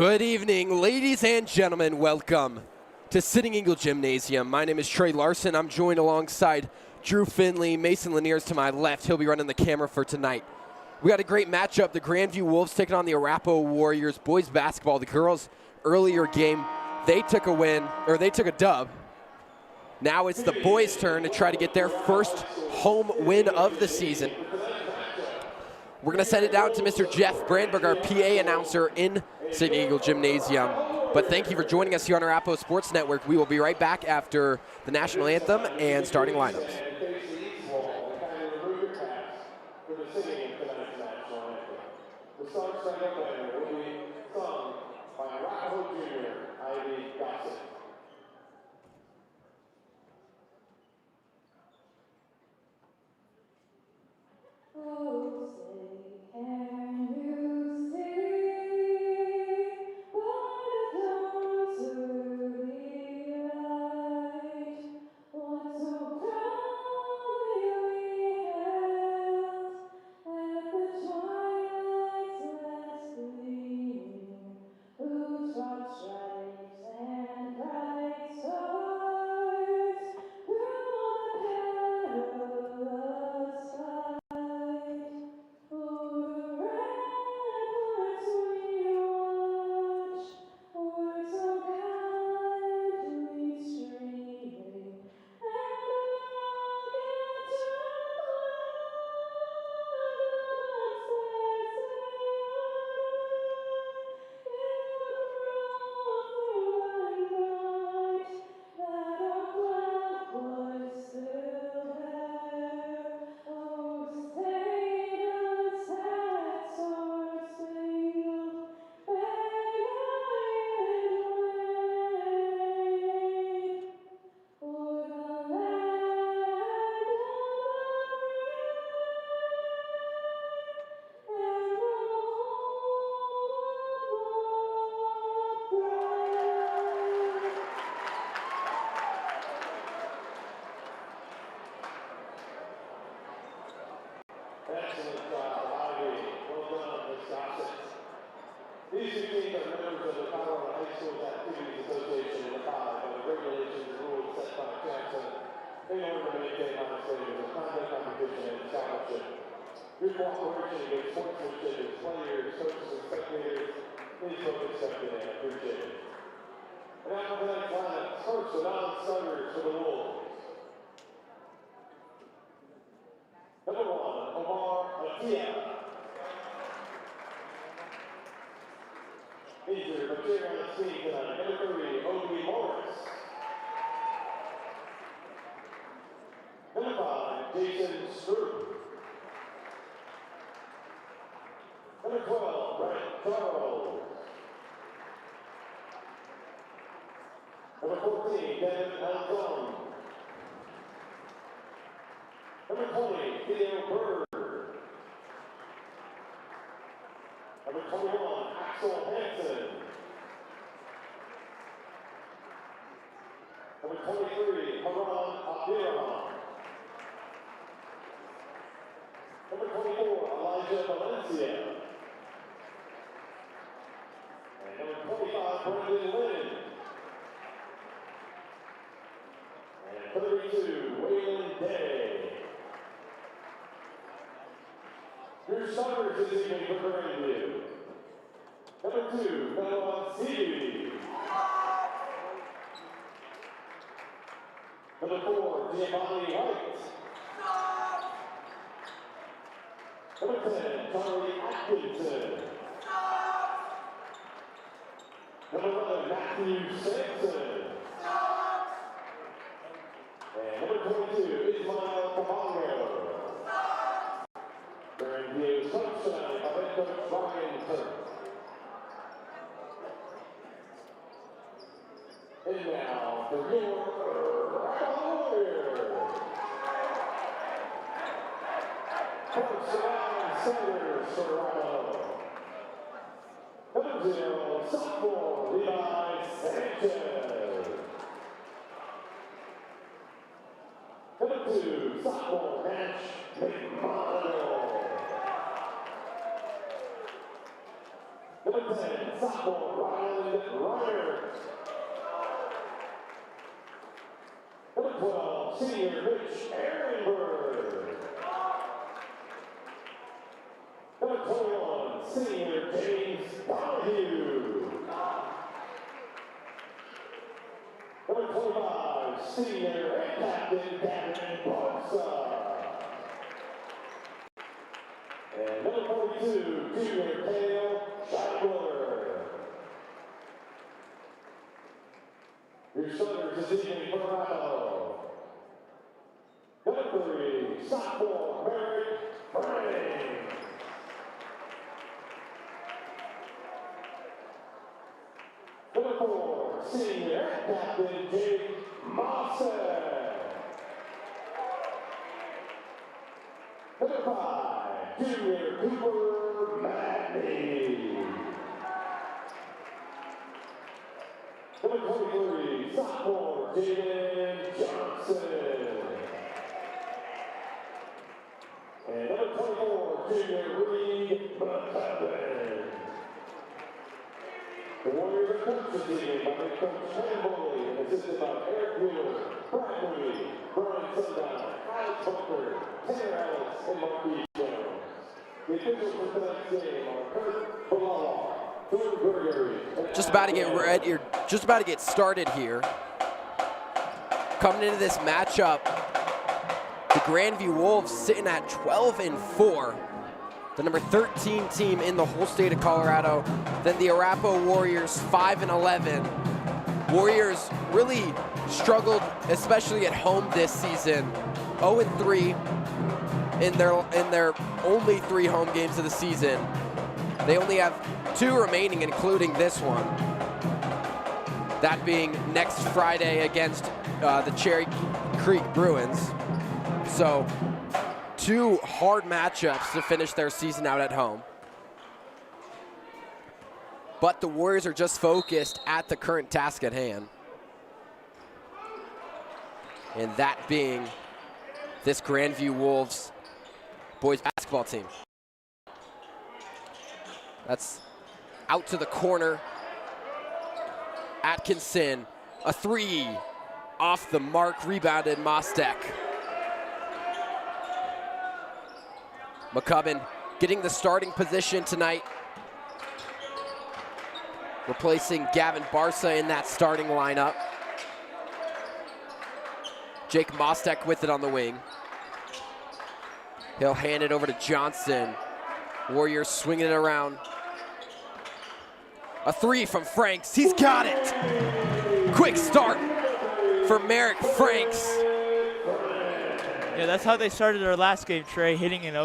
Good evening, ladies and gentlemen. Welcome to Sitting Eagle Gymnasium. My name is Trey Larson. I'm joined alongside Drew Finley. Mason Lanier's to my left. He'll be running the camera for tonight. We got a great matchup. The Grandview Wolves taking on the Arapahoe Warriors. Boys basketball. The girls earlier game, they took a win, or they took a dub. Now it's the boys' turn to try to get their first home win of the season. We're going to send it down to Mr. Jeff Brandberg, our PA announcer in Sitting Eagle Gymnasium. But thank you for joining us here on Arapahoe Sports Network. We will be right back after the national anthem and starting lineups. The song starting banner will be sung by Arapahoe Junior, Ivy Gossett. Oh, say, can you see by the dawn's early light what so proudly we hailed at the twilight's last gleaming, whose broad stripes and bright stars through all the perilous fight. Excellent job, Ivy. Well done, Ms. Gossett. These two teams are members of the Arapahoe High School Activities Association in the by the regulations and rules set by Jackson in order to maintain high standards of conduct, competition, and scholarship. Your cooperation against sportsmanship as players, coaches, and spectators is both accepted and appreciated. And after tonight's lineup, first the non-starters for the Wolves. Number 1, Omar Atia. Injured, but cheering on the scene tonight. Number 3, Obi Morris. Number 5, Jason Stroop. Number 12, Brett Charles. Number 14, Devin Alzon. Number 20, Theo Bird. Number 21, Axel Hansen. Number 23, Haran Abdirahman. Number 24, Elijah Valencia. And number 25, Brendan Lynn. And 32, Waylon Day. Your starters this evening for Grandview. Number 2, Noah Seeley. Number 4, Giovanni White. Number 10, Charlie Atkinson. Number 11, Matthew Sampson. And number 22, Ismael Cabango. Grandview Sunshine by head coach Brian Turk. And now for your Arapahoe Warriors. First round starters for Arapahoe. Number 0, sophomore Levi Sanchez. Number 2, sophomore Nash McMonagall. Number 10, sophomore Ryan Ryder. Number 12, senior Mitch Ehrenberg. Number 21, senior James Donahue. Number 25, senior and captain Gavin Barca. And number 42, junior Kale Scheibler. Your starters this evening for Arapahoe. Number 3, sophomore Merrick Frank. Number 4, senior and captain Jake Mossett. Number 5, junior Cooper Matney. Number 23, sophomore Jaden Johnson. And number 24, junior Reed McCubbin. The Warriors are coached this evening by head coach Ken Boley and assisted by Eric Wheeler, Brian Moody, Brian Sundown, Alex Bunker, Tanner Ellis, and Marquise Jones. The officials for tonight's game are Kurt Bilal, Jordan Gregory, and Just about to get ready. You're just about to get started here. Coming into this matchup, the Grandview Wolves sitting at 12-4. The number 13 team in the whole state of Colorado. Then the Arapahoe Warriors, 5-11. Warriors really struggled, especially at home this season. 0-3 in their only 3 home games of the season. They only have 2 remaining, including this one. That being next Friday against the Cherry Creek Bruins. So 2 hard matchups to finish their season out at home. But the Warriors are just focused at the current task at hand. And that being this Grandview Wolves boys basketball team. That's out to the corner. Atkinson, a 3 off the mark, rebounded Mostek. McCubbin getting the starting position tonight, replacing Gavin Barca in that starting lineup. Jake Mostek with it on the wing. He'll hand it over to Johnson. Warriors swinging it around. A 3 from Franks. He's got it. Quick start for Merrick Franks. Yeah, that's how they started their last game, Trey, hitting an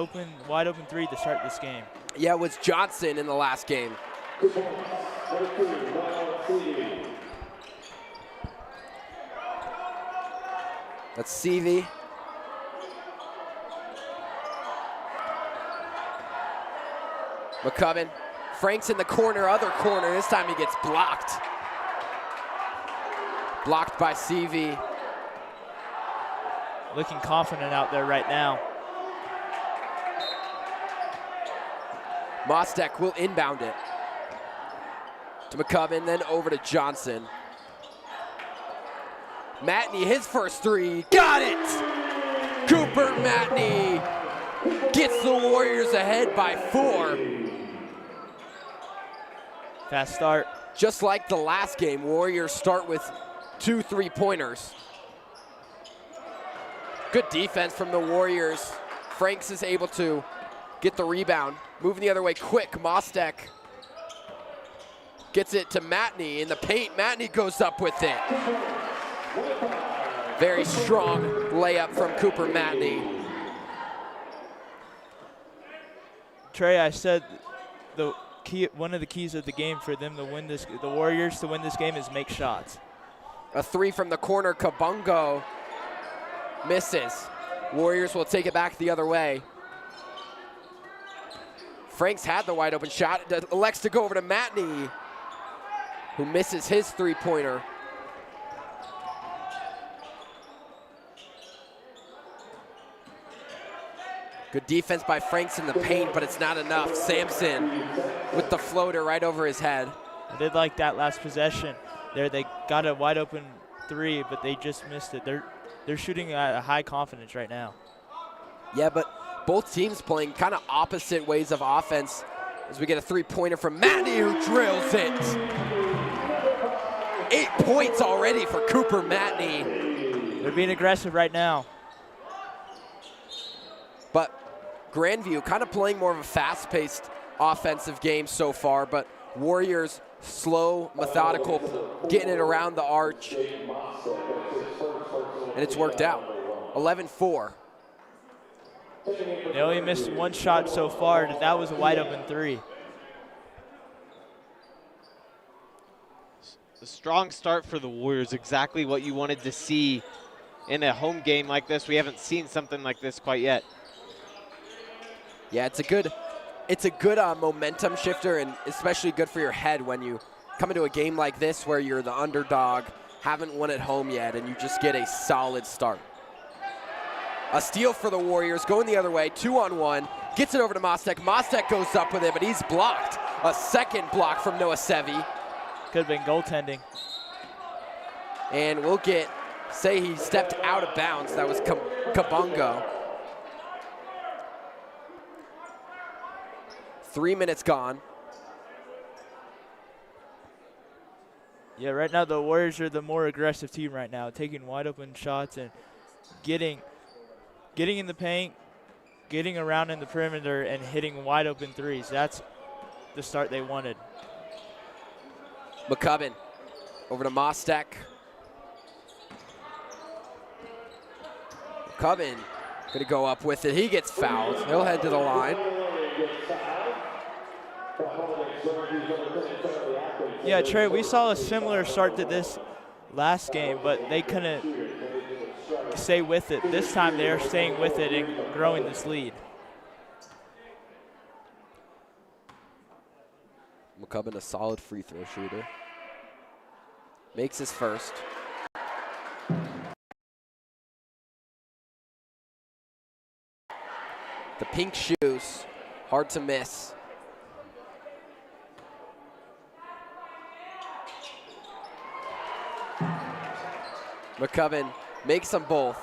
wide open 3 to start this game. Yeah, it was Johnson in the last game. That's CV. McCubbin. Franks in the corner, other corner. This time he gets blocked. Blocked by CV. Looking confident out there right now. Mostek will inbound it to McCubbin, then over to Johnson. Matney, his first 3, got it! Cooper Matney gets the Warriors ahead by 4. Fast start. Just like the last game, Warriors start with 2 3-pointers. Good defense from the Warriors. Franks is able to get the rebound. Moving the other way quick, Mostek gets it to Matney in the paint. Matney goes up with it. Very strong layup from Cooper Matney. Trey, I said one of the keys of the game for them to win this, the Warriors to win this game, is make shots. A 3 from the corner, Kabungo misses. Warriors will take it back the other way. Franks had the wide open shot, elects to go over to Matney, who misses his 3-pointer. Good defense by Franks in the paint, but it's not enough. Sampson with the floater right over his head. I did like that last possession there. They got a wide open 3, but they just missed it. They're shooting at a high confidence right now. Yeah, but both teams playing kind of opposite ways of offense as we get a 3-pointer from Matney, who drills it. 8 points already for Cooper Matney. They're being aggressive right now. But Grandview kind of playing more of a fast-paced offensive game so far, but Warriors slow, methodical, getting it around the arch. And it's worked out. 11-4. They only missed 1 shot so far. That was a wide open 3. A strong start for the Warriors, exactly what you wanted to see in a home game like this. We haven't seen something like this quite yet. Yeah, it's a good momentum shifter, and especially good for your head when you come into a game like this where you're the underdog, haven't won at home yet, and you just get a solid start. A steal for the Warriors, going the other way, 2-on-1, gets it over to Mostek. Mostek goes up with it, but he's blocked. A second block from Noah Sevi. Could have been goaltending. And we'll say he stepped out of bounds. That was Kabongo. 3 minutes gone. Yeah, right now the Warriors are the more aggressive team right now, taking wide open shots and getting in the paint, getting around in the perimeter, and hitting wide open 3s. That's the start they wanted. McCubbin over to Mostek. McCubbin gonna go up with it. He gets fouled. He'll head to the line. Yeah, Trey, we saw a similar start to this last game, but they couldn't stay with it. This time they're staying with it and growing this lead. McCubbin, a solid free throw shooter. Makes his first. The pink shoes, hard to miss. McCubbin makes them both.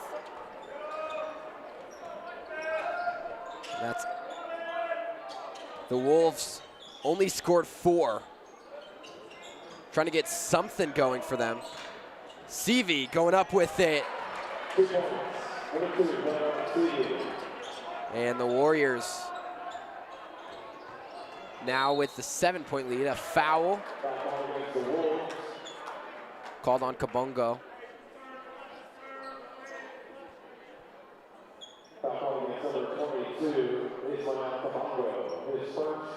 That's the Wolves only scored 4. Trying to get something going for them. CV going up with it. And the Warriors now with the 7-point lead. A foul called on Kabongo. Foul against number 22, baseline Kabongo. His first,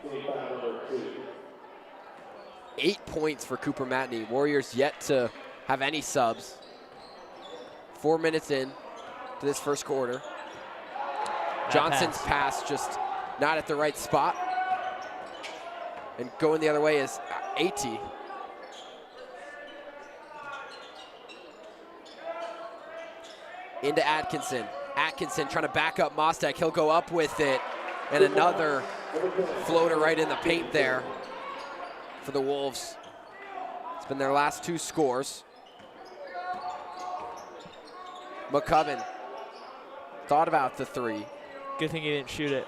team foul number 2. 8 points for Cooper Matney. Warriors yet to have any subs. 4 minutes in to this first quarter. Johnson's pass just not at the right spot. And going the other way is AT. Into Atkinson. Atkinson trying to back up Mostek. He'll go up with it. And another floater right in the paint there for the Wolves. It's been their last 2 scores. McCubbin thought about the 3. Good thing he didn't shoot it.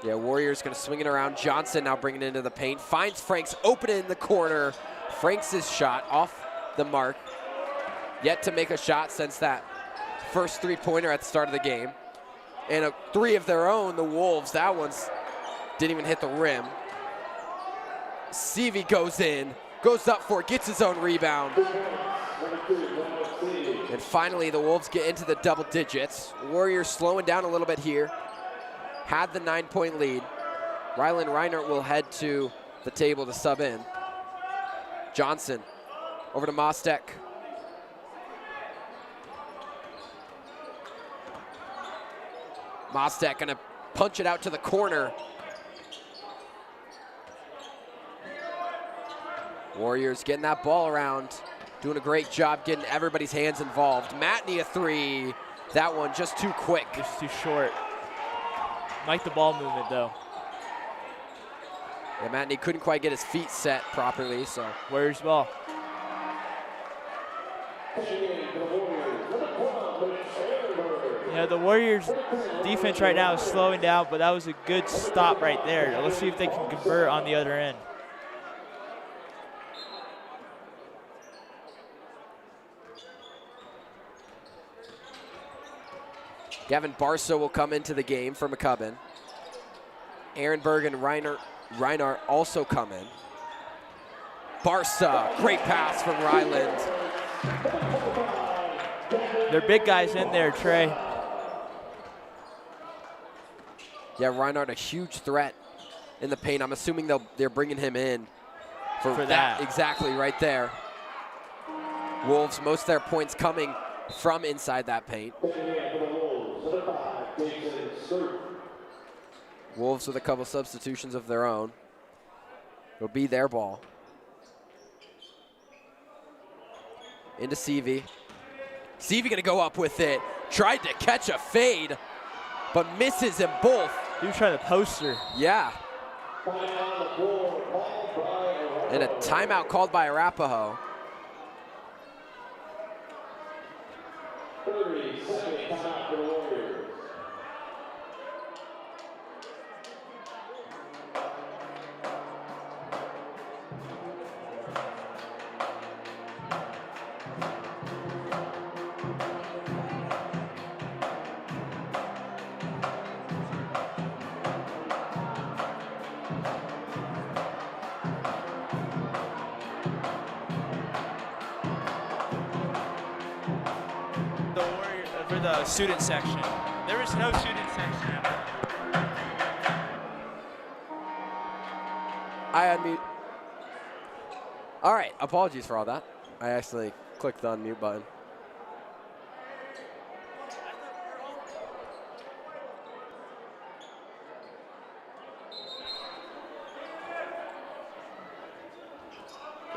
Yeah, Warriors gonna swing it around. Johnson now bringing it into the paint. Finds Franks open in the corner. Franks' shot off the mark. Yet to make a shot since that first 3-pointer at the start of the game. And a 3 of their own, the Wolves. That one's didn't even hit the rim. CV goes in, goes up for it, gets his own rebound. And finally, the Wolves get into the double digits. Warriors slowing down a little bit here. Had the 9-point lead. Rylan Reinert will head to the table to sub in. Johnson over to Mostek. Mostek gonna punch it out to the corner. Warriors getting that ball around. Doing a great job getting everybody's hands involved. Matney a 3. That one just too quick. Just too short. Like the ball movement though. Yeah, Matney couldn't quite get his feet set properly, so. Warriors ball. Yeah, the Warriors defense right now is slowing down, but that was a good stop right there. Let's see if they can convert on the other end. Gavin Barso will come into the game for McCubbin. Ehrenberg and Reinhardt also come in. Barsa, great pass from Ryland. They're big guys in there, Trey. Yeah, Reinhardt, a huge threat in the paint. I'm assuming they're bringing him in for that. Exactly, right there. Wolves, most of their points coming from inside that paint. Wolves with a couple substitutions of their own. It'll be their ball. Into Seavey. Seavey gonna go up with it. Tried to catch a fade, but misses them both. He was trying to post her. Yeah. And a timeout called by Arapahoe. 30-second timeout for the Warriors. For the student section. There is no student section. I unmute. All right, apologies for all that. I actually clicked the unmute button.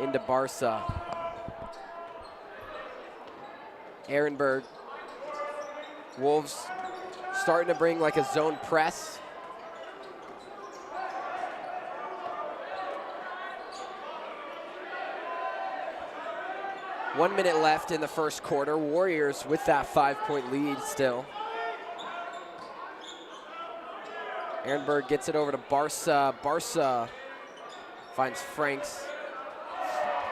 Into Barsa. Ehrenberg. Wolves starting to bring like a zone press. One minute left in the first quarter. Warriors with that 5-point lead still. Ehrenberg gets it over to Barsa. Barsa finds Franks.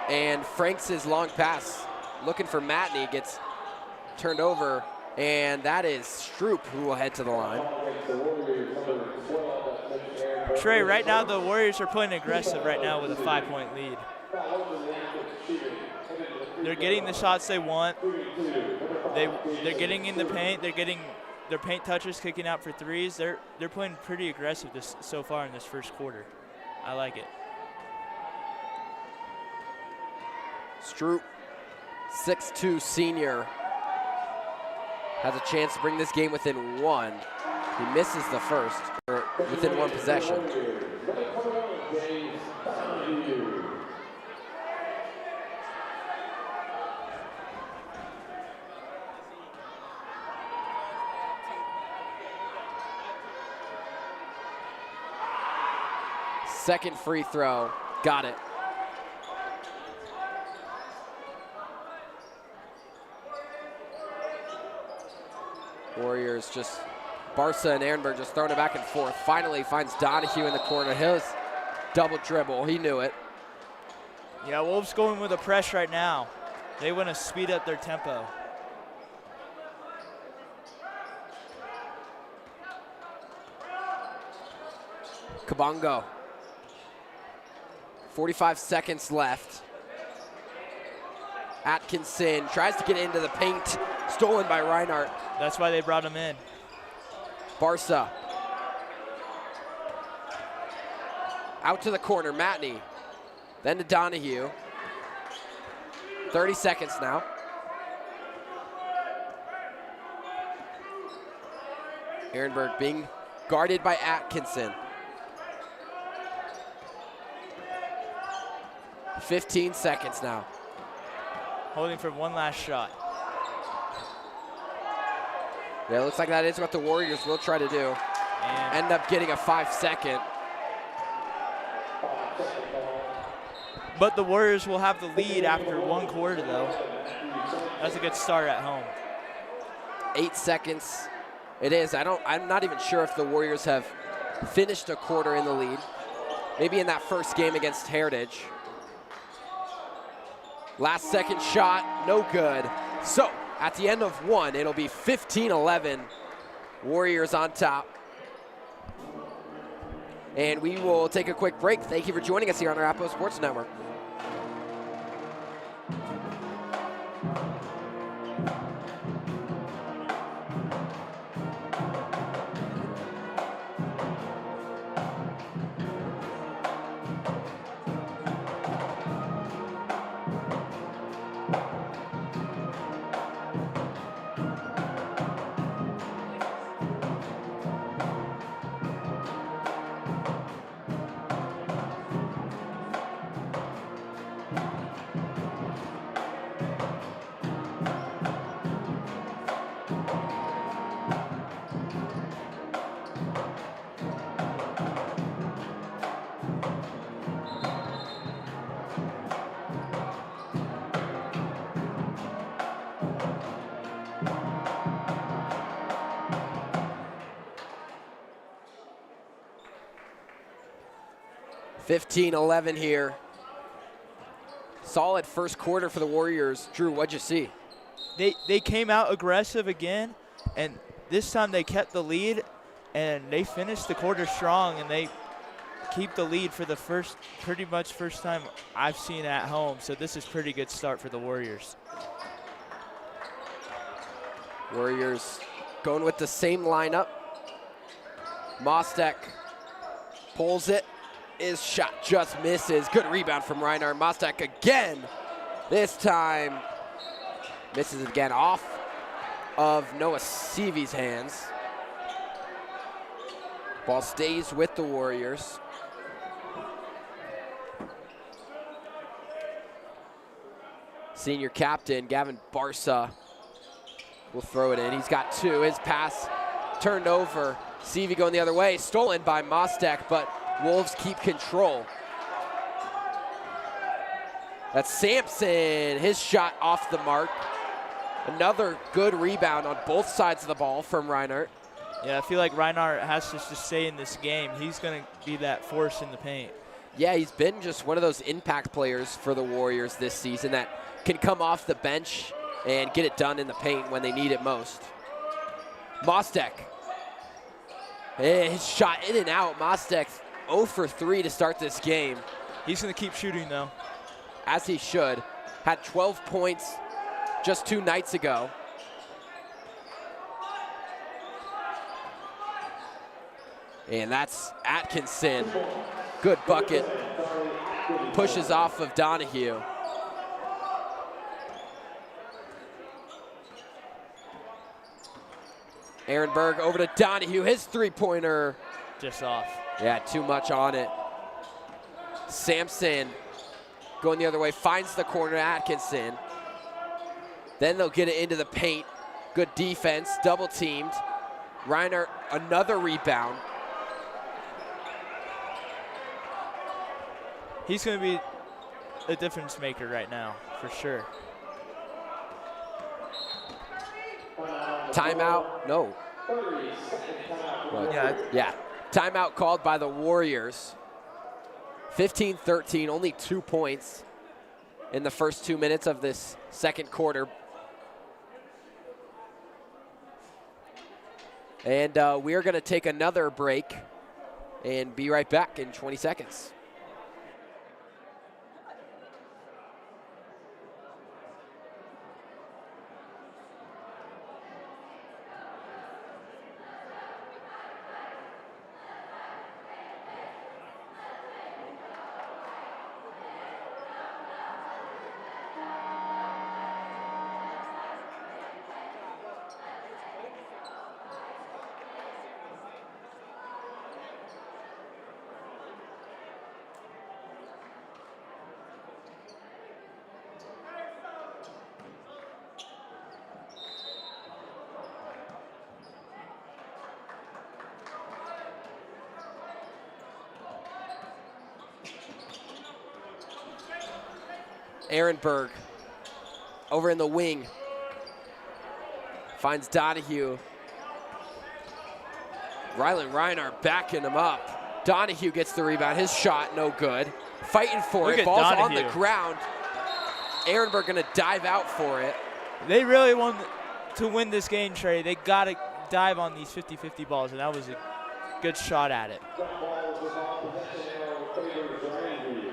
And Franks' long pass looking for Matney gets turned over. And that is Stroop who will head to the line. Trey, right now the Warriors are playing aggressive right now with a 5-point lead. They're getting the shots they want. They're getting in the paint. They're getting their paint touches, kicking out for threes. They're playing pretty aggressive so far in this first quarter. I like it. Stroop, 6'2" senior, has a chance to bring this game within one. He misses the first, or within one possession. Second free throw, got it. Warriors just, Barsa and Ehrenberg just throwing it back and forth. Finally finds Donahue in the corner. His double dribble, he knew it. Yeah, Wolves going with a press right now. They want to speed up their tempo. Kabongo. 45 seconds left. Atkinson tries to get into the paint. Stolen by Reinhardt. That's why they brought him in. Barsa. Out to the corner, Matney. Then to Donahue. 30 seconds now. Ehrenberg being guarded by Atkinson. 15 seconds now. Holding for one last shot. Yeah, it looks like that is what the Warriors will try to do. And End up getting a 5-second. But the Warriors will have the lead after 1 quarter, though. That's a good start at home. 8 seconds. It is. I'm not even sure if the Warriors have finished a quarter in the lead. Maybe in that first game against Heritage. Last second shot, no good. So at the end of 1, it'll be 15-11. Warriors on top. And we will take a quick break. Thank you for joining us here on Arapahoe Sports Network. $15-11 here. Solid first quarter for the Warriors. Drew, what'd you see? They came out aggressive again, and this time they kept the lead, and they finished the quarter strong, and they keep the lead for the pretty much first time I've seen at home. So this is pretty good start for the Warriors. Warriors going with the same lineup. Mostek pulls it. His shot just misses. Good rebound from Reinhardt. Mostek again. This time misses again off of Noah Seavey's hands. Ball stays with the Warriors. Senior captain Gavin Barsa will throw it in. He's got 2. His pass turned over. Seavey going the other way. Stolen by Mostek, but Wolves keep control. That's Sampson. His shot off the mark. Another good rebound on both sides of the ball from Reinhardt. Yeah, I feel like Reinhardt has to just stay in this game. He's going to be that force in the paint. Yeah, he's been just one of those impact players for the Warriors this season that can come off the bench and get it done in the paint when they need it most. Mostek. His shot in and out. Mostek 0 for 3 to start this game. He's going to keep shooting, though. As he should. Had 12 points just 2 nights ago. And that's Atkinson. Good bucket. Pushes off of Donahue. Aaron Berg over to Donahue. His three-pointer. Just off. Yeah, too much on it. Sampson going the other way, finds the corner, Atkinson. Then they'll get it into the paint. Good defense, double teamed. Reinhardt, another rebound. He's going to be a difference maker right now, for sure. Timeout, no. Yeah, timeout called by the Warriors. 15-13, only 2 points in the first 2 minutes of this second quarter. And we are going to take another break and be right back in 20 seconds. Ehrenberg over in the wing. Finds Donahue. Rylan Reinhardt backing him up. Donahue gets the rebound. His shot, no good. Fighting for Look it. at Ball's on Donahue. the ground. Ehrenberg gonna dive out for it. They really want to win this game, Trey. They got to dive on these 50-50 balls, and that was a good shot at it. That ball was off possession arrow favors Grandview.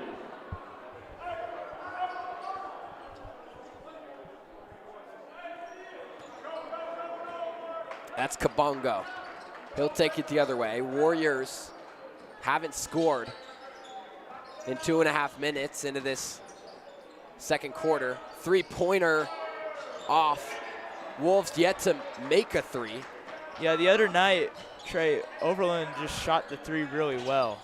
That's Kabongo. He'll take it the other way. Warriors haven't scored in 2.5 minutes into this second quarter. Three-pointer off. Wolves yet to make a three. Yeah, the other night, Trey, Overland just shot the three really well.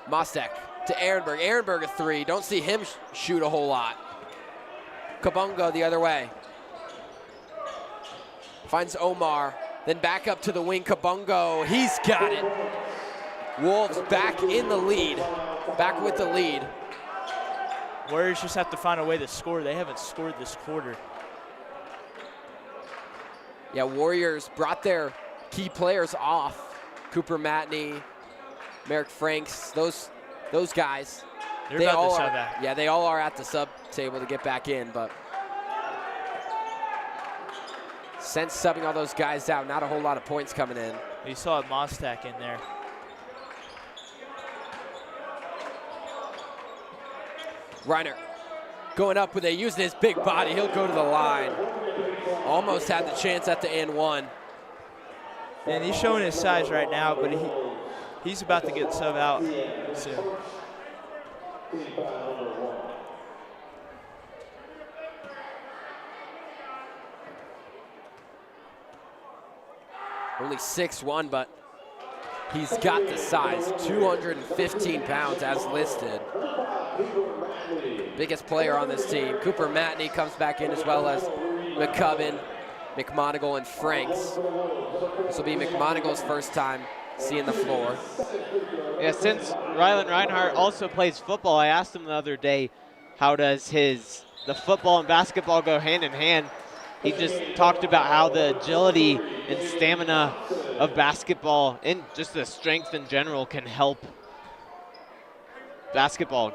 Mostek to Ehrenberg. Ehrenberg a three. Don't see him shoot a whole lot. Kabongo the other way. Finds Omar. Then back up to the wing. Kabongo. He's got it. Wolves back in the lead. Back with the lead. Warriors just have to find a way to score. They haven't scored this quarter. Yeah, Warriors brought their key players off. Cooper Matney, Merrick Franks, those guys. They're They about all to sub are, out. yeah, they all are at the sub table to get back in, but since subbing all those guys out, not a whole lot of points coming in. You saw Mostek in there. Reiner going up with using his big body. He'll go to the line. Almost had the chance at the and one. And he's showing his size right now, but he's about to get sub out soon. Team foul number 1. Only 6'1", but he's got the size. 215 pounds as listed. Biggest player on this team. Cooper Matney comes back in as well as McCubbin, McMonigal, and Franks. This will be McMonigal's first time seeing the floor. Yeah, since Rylan Reinhardt also plays football, I asked him the other day, how does the football and basketball go hand in hand? He just talked about how the agility and stamina of basketball and just the strength in general can help basketball.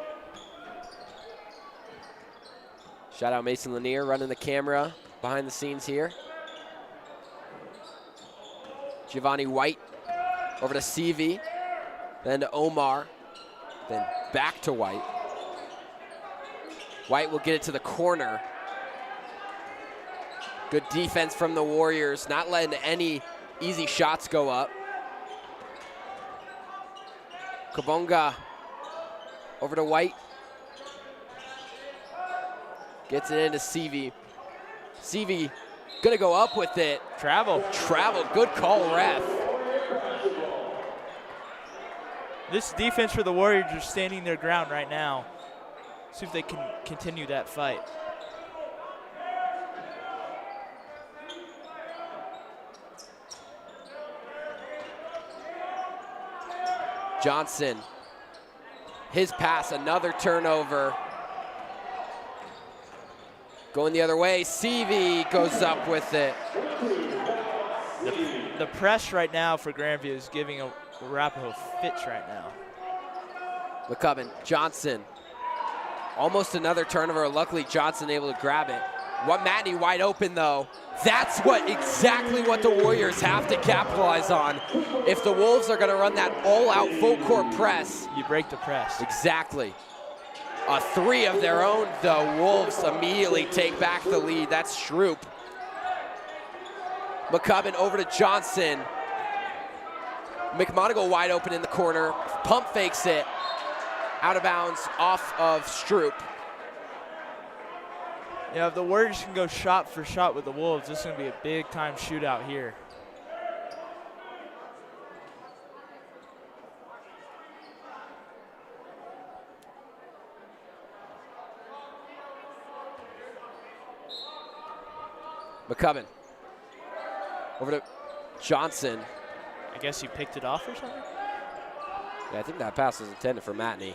Shout out Mason Lanier running the camera behind the scenes here. Giovanni White over to CV, then to Omar, then back to White. White will get it to the corner. Good defense from the Warriors, not letting any easy shots go up. Kabonga over to White. Gets it into CV. CV gonna go up with it. Travel. Good call, ref. This defense for the Warriors are standing their ground right now. See if they can continue that fight. Johnson, his pass, another turnover. Going the other way, CV goes up with it. The press right now for Grandview is giving Arapahoe fits right now. McCubbin, Johnson, almost another turnover. Luckily, Johnson able to grab it. Matney wide open though. That's exactly what the Warriors have to capitalize on. If the Wolves are gonna run that all-out full court press. You break the press. Exactly. A three of their own, the Wolves immediately take back the lead. That's Shroop. McCubbin over to Johnson. McMonigal wide open in the corner. Pump fakes it. Out of bounds off of Shroop. Yeah, if the Warriors can go shot for shot with the Wolves, this is going to be a big-time shootout here. McCubbin over to Johnson. I guess he picked it off or something? Yeah, I think that pass was intended for Matney.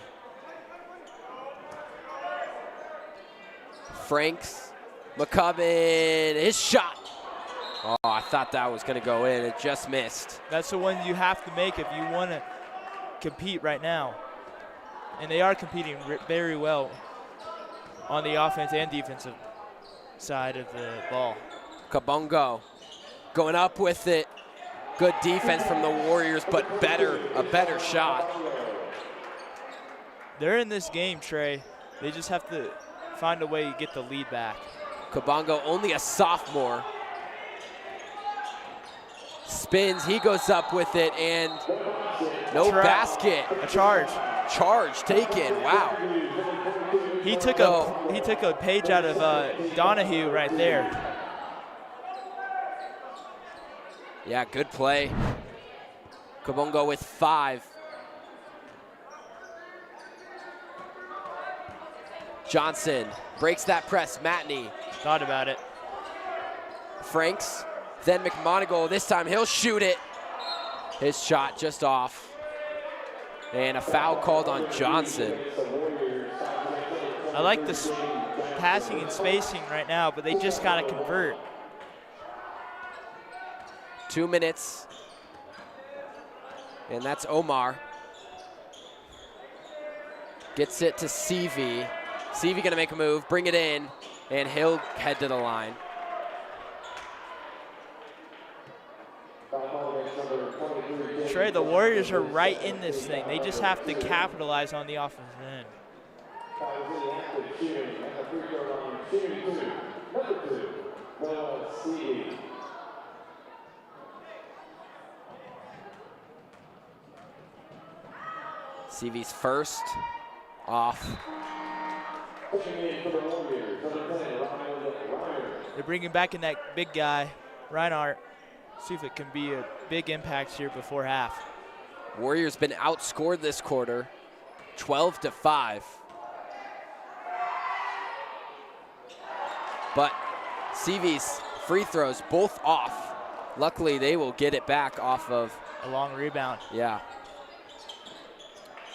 Franks, McCubbin, his shot. Oh, I thought that was going to go in. It just missed. That's the one you have to make if you want to compete right now. And they are competing very well on the offense and defensive side of the ball. Kabongo going up with it. Good defense from the Warriors, but a better shot. They're in this game, Trey. They just have to find a way to get the lead back. Kabongo, only a sophomore. Spins, he goes up with it, and no basket. A charge. Charge taken, wow. He took a page out of Donahue right there. Yeah, good play. Kabongo with 5. Johnson breaks that press. Matney. Thought about it. Franks. Then McMonigal. This time he'll shoot it. His shot just off. And a foul called on Johnson. I like this passing and spacing right now, but they just got to convert. 2 minutes. And that's Omar. Gets it to CV. CV gonna make a move, bring it in, and he'll head to the line. Trey, the Warriors are right in this thing. They just have to capitalize on the offensive end. CV's first off. They're bringing back in that big guy, Reinhardt. See if it can be a big impact here before half. Warriors been outscored this quarter, 12-5. But CV's free throws both off. Luckily, they will get it back off of a long rebound. Yeah.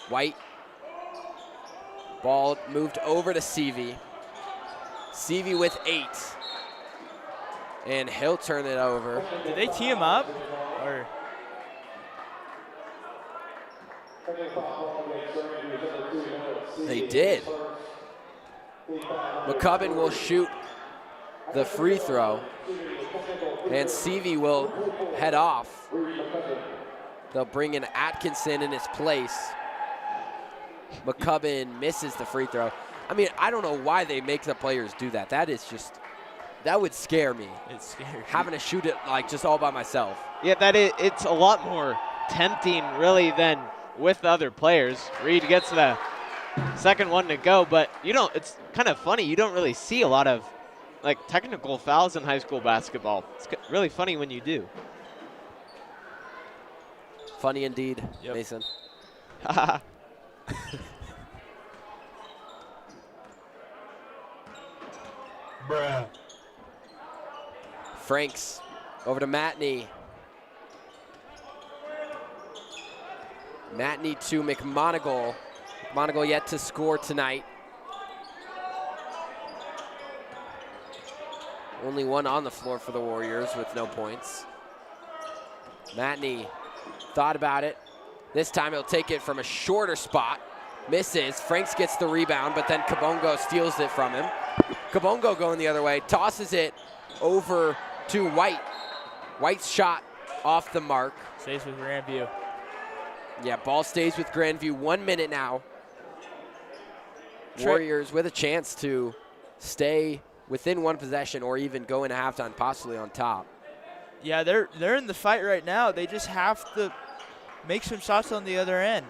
White. Ball moved over to CV. CV with 8. And he'll turn it over. Did they tee him up? Or they did. McCubbin will shoot the free throw. And CV will head off. They'll bring in Atkinson in his place. McCubbin misses the free throw. I mean, I don't know why they make the players do that. That is just, that would scare me. It's scary. Having to shoot it like just all by myself. Yeah, it's a lot more tempting really than with the other players. Reed gets the second one to go, but it's kind of funny. You don't really see a lot of like technical fouls in high school basketball. It's really funny when you do. Funny indeed, yep. Mason. Bruh. Franks over to Matney. Matney to McMonigal. McMonigal yet to score tonight. Only one on the floor for the Warriors with no points. Matney thought about it. This time he'll take it from a shorter spot. Misses. Franks gets the rebound, but then Kabongo steals it from him. Kabongo going the other way, tosses it over to White. White's shot off the mark. Stays with Grandview. Yeah, ball stays with Grandview. 1 minute now. Warriors with a chance to stay within one possession or even go into halftime, possibly on top. Yeah, they're in the fight right now. They just have to make some shots on the other end.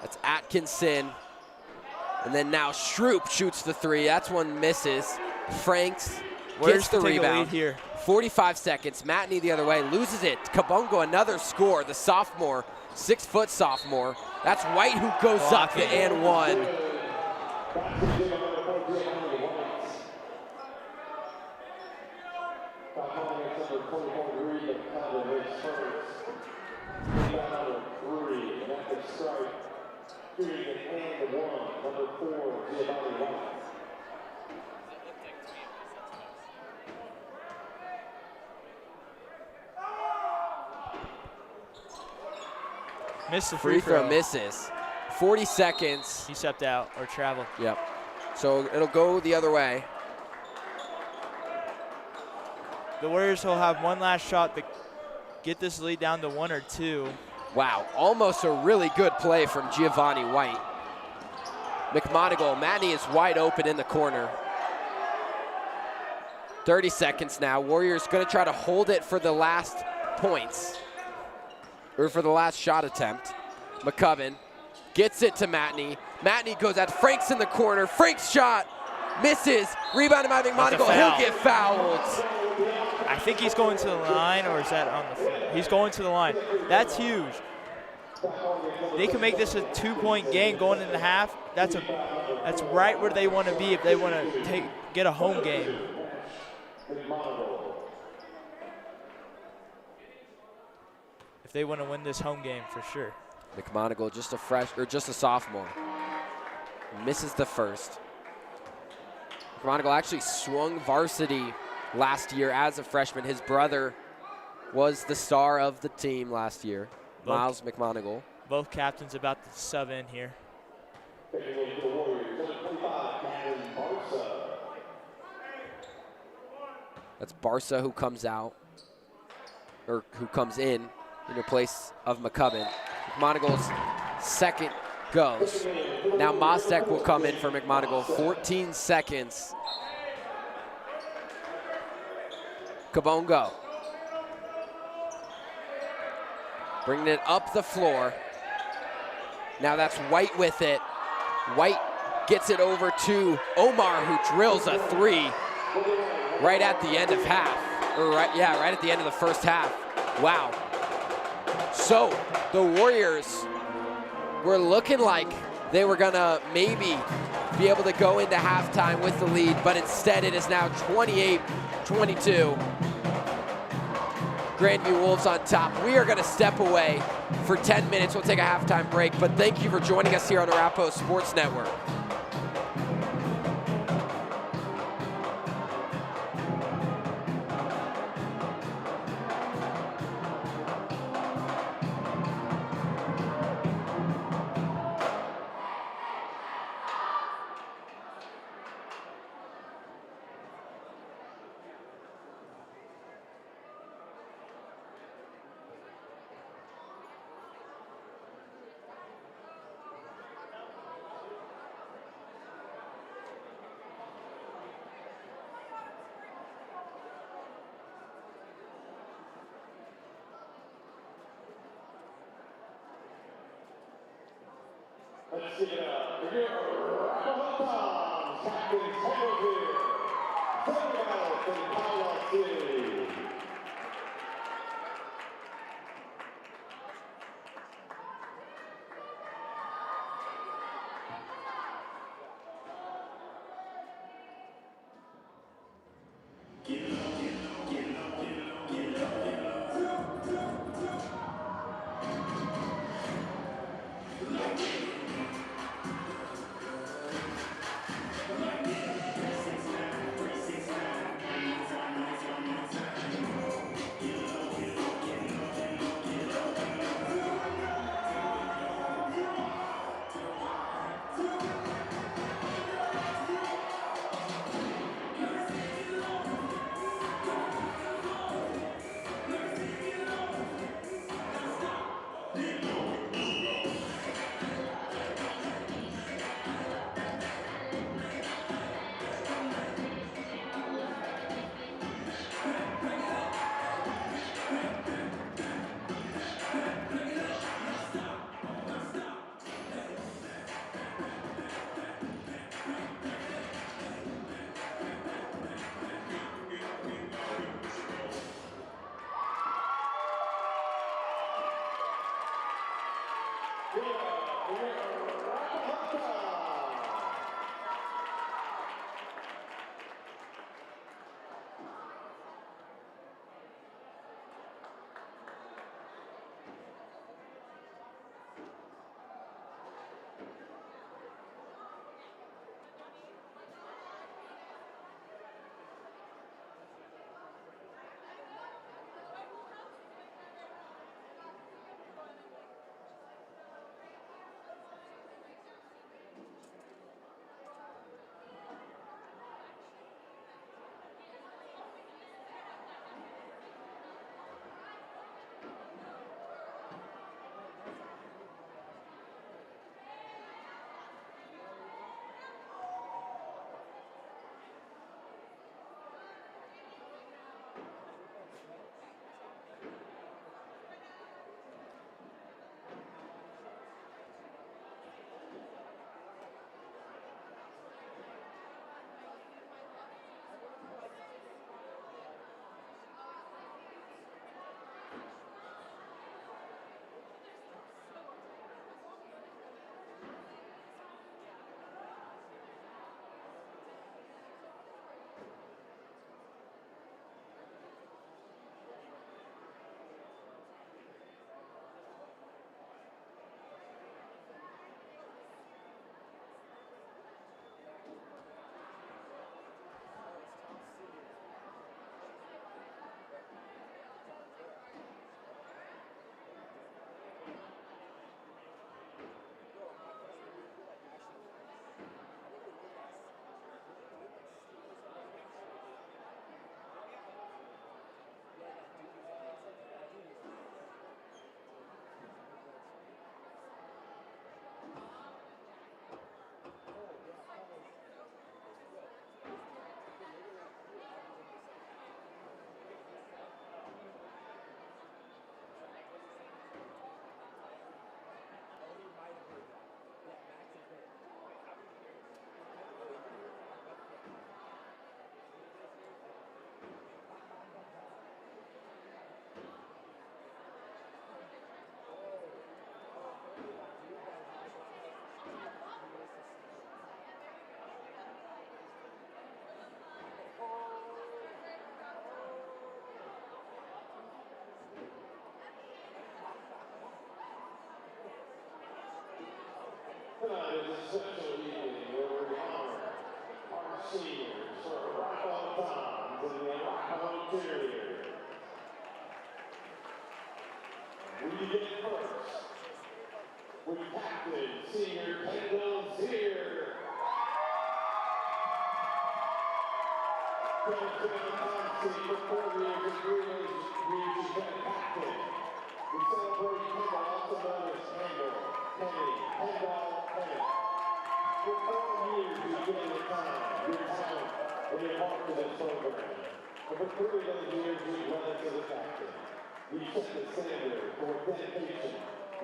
That's Atkinson. And then now Shroop shoots the 3. That's one misses. Franks gets the rebound. Here. 45 seconds. Matney the other way, loses it. Kabongo another score. The sophomore, 6-foot sophomore. That's White who goes up the and one. Missed the Free throw misses. 40 seconds. He stepped out or traveled. Yep. So it'll go the other way. The Warriors will have one last shot to get this lead down to 1 or 2. Wow, almost a really good play from Giovanni White. McMonigal, Matney is wide open in the corner. 30 seconds now. Warriors gonna try to hold it for the last points, or for the last shot attempt. McCubbin gets it to Matney. Matney goes at Frank's in the corner. Frank's shot misses. Rebounded by McMonigal. He'll get fouled. I think he's going to the line, or is that on the field? He's going to the line. That's huge. They can make this a 2-point game going into half. That's right where they want to be if they want to get a home game. If they want to win this home game for sure. McMonigal, just a sophomore, misses the first. McMonigal actually swung varsity last year as a freshman. His brother was the star of the team last year, Miles McMonigal. Both captains about to sub in here. That's Barca who comes out, or who comes in place of McCubbin. McMonigal's second goes. Now Mostek will come in for McMonigal. 14 seconds. Kabongo. Bringing it up the floor. Now that's White with it. White gets it over to Omar, who drills a 3 right at the end of half. Right at the end of the first half. Wow. So the Warriors were looking like they were gonna maybe be able to go into halftime with the lead, but instead it is now 28-22. Grandview Wolves on top. We are gonna step away for 10 minutes. We'll take a halftime break, but thank you for joining us here on Arapahoe Sports Network. Let's give it up for your Arapahoe Captain Centennial CO from Powell City. Tonight is a special evening where we honor our seniors for Arapahoe Times and the Arapahoe Warriors. We begin first with Captain Senior Kendall Zier. Kendall's been on the time team for 4 years and 3 years he's been captain. We celebrate Kendall, also known as Kendall, Penny. For 4 years you've given your time, your talent, and your heart to this program. And for 3 of those years you've led us as a captain. You set the standard for dedication,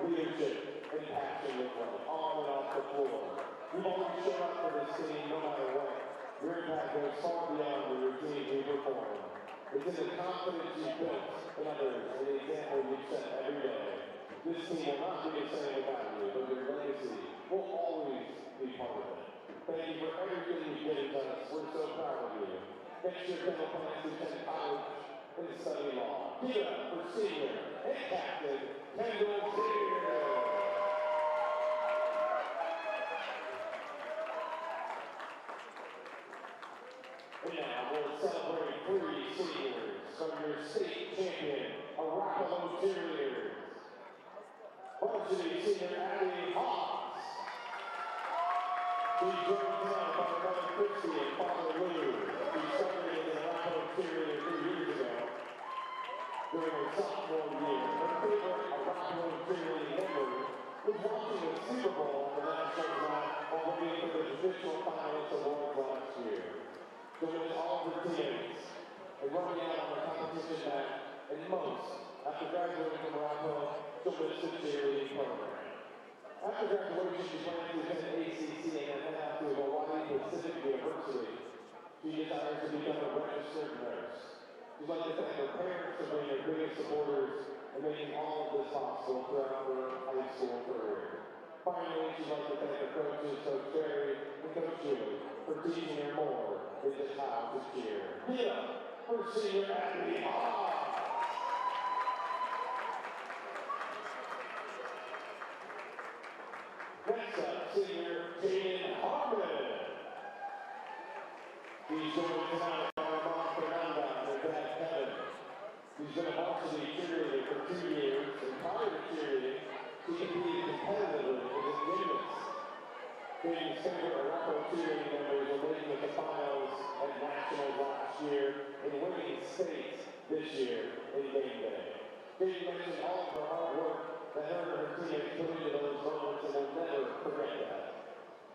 leadership, and passion with love, on and off the floor. You've always shown up for this team no matter what. Your impact goes far beyond the routines you perform. It's in the confidence you've built in others and the example you've set every day. This team will not be the same without you, but your legacy will always be part of it. Thank you for everything you've given to us. We're so proud of you. Next year, Kendall plans to attend college and study law. Give it up for senior and captain Kendall Zier. And now we'll celebrate 3 seniors from your state champion, Arapahoe Warriors. Varsity senior Abby Hawes. She joined tonight by her mother Christy and father Lou. She celebrated the Arapahoe Warriors 3 years ago during her sophomore year. Her favorite Arapahoe Warriors member was watching the Super Bowl on the national night while waiting for the traditional finals awards last year. Doing all of her teammates and running out on the competition night, and most, after graduating from Arapahoe, she'll miss the cheerleading program. After graduation, she plans to attend ACC and then after Hawaii Pacific University. She desires to become a registered nurse. She'd like to thank her parents for being her biggest supporters and making all of this possible throughout her high school career. Finally, she'd like to thank her coaches, Coach Terry and Coach Julie, for teaching her more than just how to cheer. Give it up for senior Abby Hawes. Next up, senior Jaden Harmon. He's joined tonight by her mom Fernanda and her dad Kevin. He's been a varsity cheerleader for 2 years, and prior to cheerleading, he competed competitively as a gymnast. Jaden's favorite Arapahoe cheerleading members were making the finals at nationals last year and winning states this year in game day. Jaden mentioned all of her hard work that her and her teammates put into those moments and will never forget that.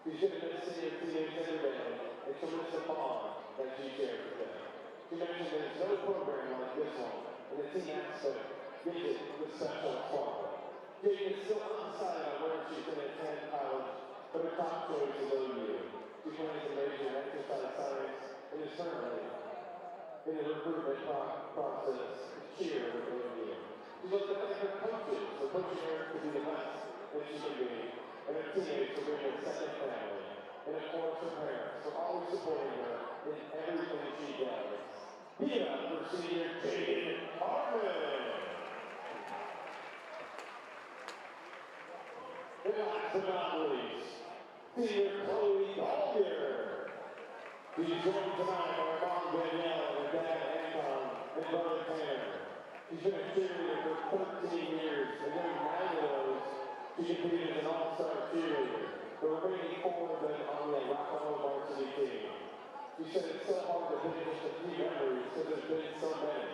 She's going to miss seeing her teammates every day, and she'll miss the bond that she shares with them. She mentioned there's no program like this one, and the team aspect gives it the special sparkle. Jaden is still undecided on where she's going to attend college, but her top choice is OU. She plans to major in exercise science and is currently in the recruitment process to cheer with OU. She'd like to thank her coaches for pushing her to be the best that she can be, and her teammates for being her second family, and of course her parents for always supporting her in everything she does. Give it up for senior Jaden Harmon. And last but not least, senior Chloe Collier. She's joined tonight by her mom Danielle and her dad Anton and brother Tanner. She's been a cheerleader for 13 years, and during 9 of those, she competed as an all-star cheerleader. The remaining 4 have been on the Arapahoe varsity team. She said it's so hard to pick just a few memories because there's been so many.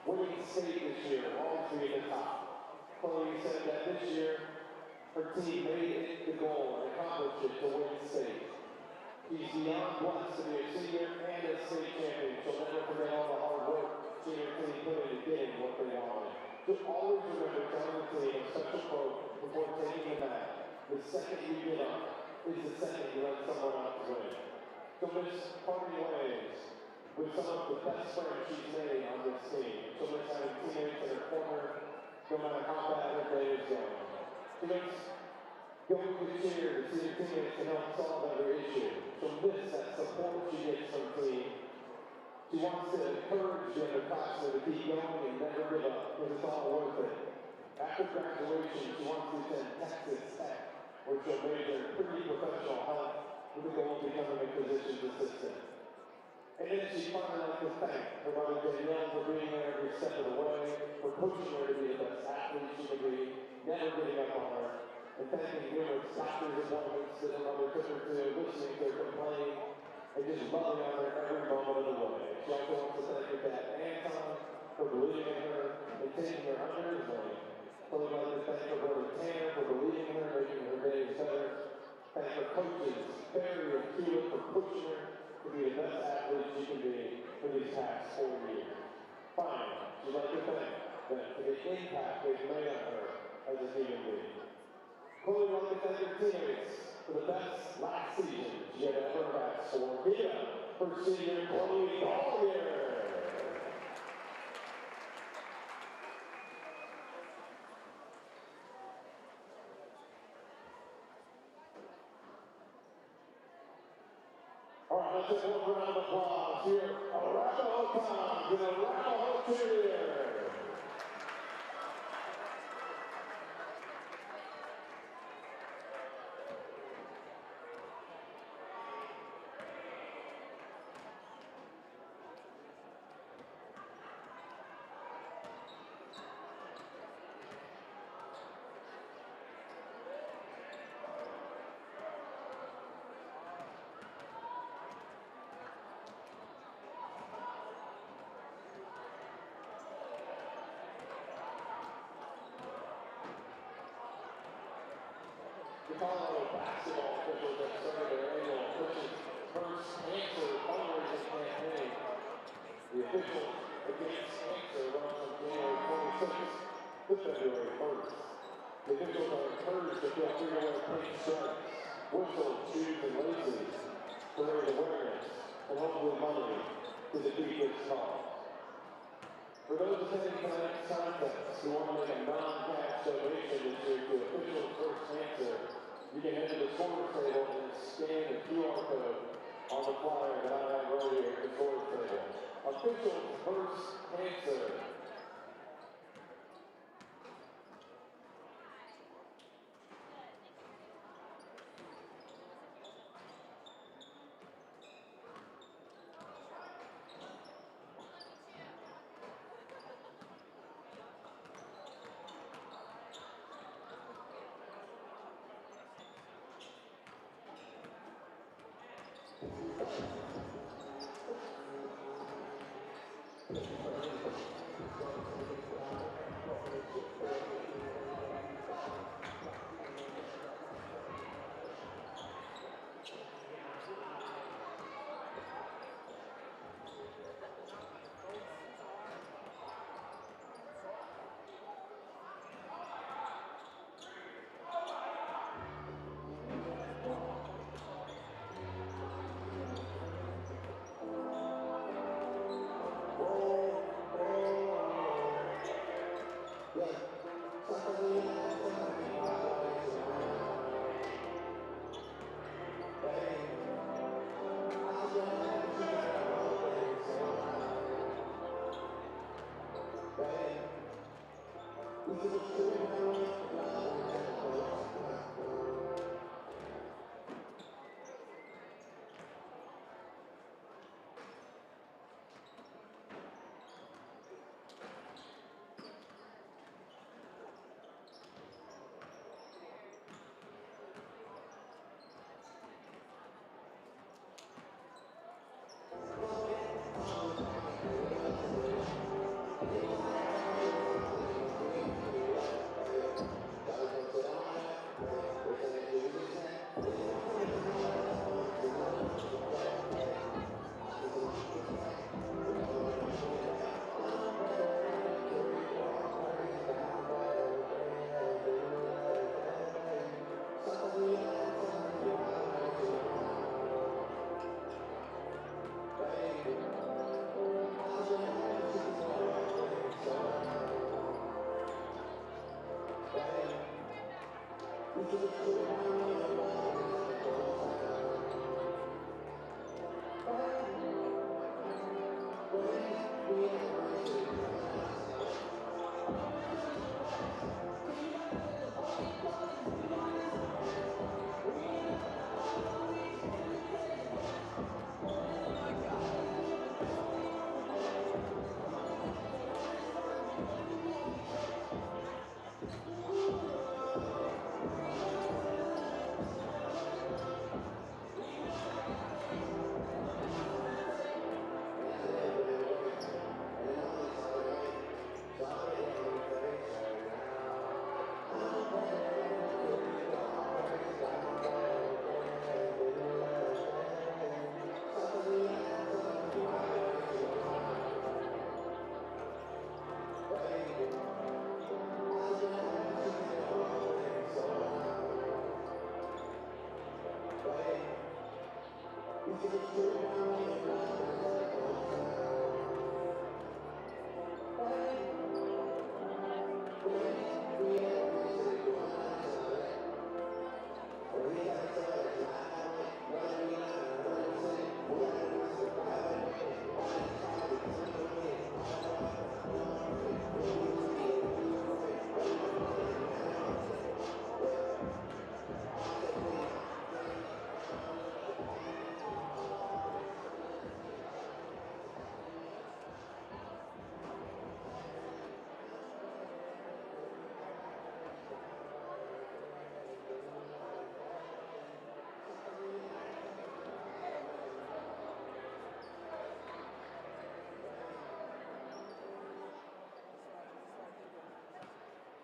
Winning state this year will always be at the top. Chloe said that this year, her team made it the goal and accomplished it to win state. She's beyond blessed to be a senior and a state champion. She'll never forget all the hard work she and her team put into getting what they wanted. Just always remember telling the team a special quote before taking the mat. The second you get up is the second you let someone else win. She'll miss parting ways with some of the best friends she's made on this team. She'll miss having teammates in her corner no matter how bad her day is going. She makes going to cheer to see the teammates can help solve every issue. She'll miss that support she gets from the team. She wants to encourage the underclassmen to keep going and never give up, because it's all worth it. After graduation, she wants to attend Texas Tech where she'll major in pre-professional health with the goal of becoming a physician's assistant. And then she finally like to thank her mother Danielle for being there every step of the way, for coaching her to be the best athlete she could be, never giving up on her, and thanking numerous doctor's appointments that her mother took her to, listening to her complain, and just loving on her every moment of the way. She also wants to thank her dad Anton for believing in her and taking her under his wing. So we'd like to thank her brother Tanner for believing in her, making her days better. Thank her coaches, Barry and Keelan, for pushing her to be the best athlete she can be for these past 4 years. Finally, we'd like to thank them for the impact they've made on her as a human being. Chloe would like to thank her teammates for the best last season she had ever asked for. Give it up for senior Chloe Warriors. All right, let's have one round of applause here at Arapahoe High to the Arapahoe Warriors. The Colorado basketball officials have started their annual Christmas First Cancer fundraising campaign. The officials against cancer run from January 26th to February 1st. The officials are encouraged to feel free to wear pink stripes, whistles, shoes, and laces to raise awareness and hopefully money to defeat this cause. For those attending tonight's contest who want to make a non-cash donation this year to Officials First Cancer, you can head to the source table and scan the QR code on the flyer that I have right here at the source table. Officials First Cancer.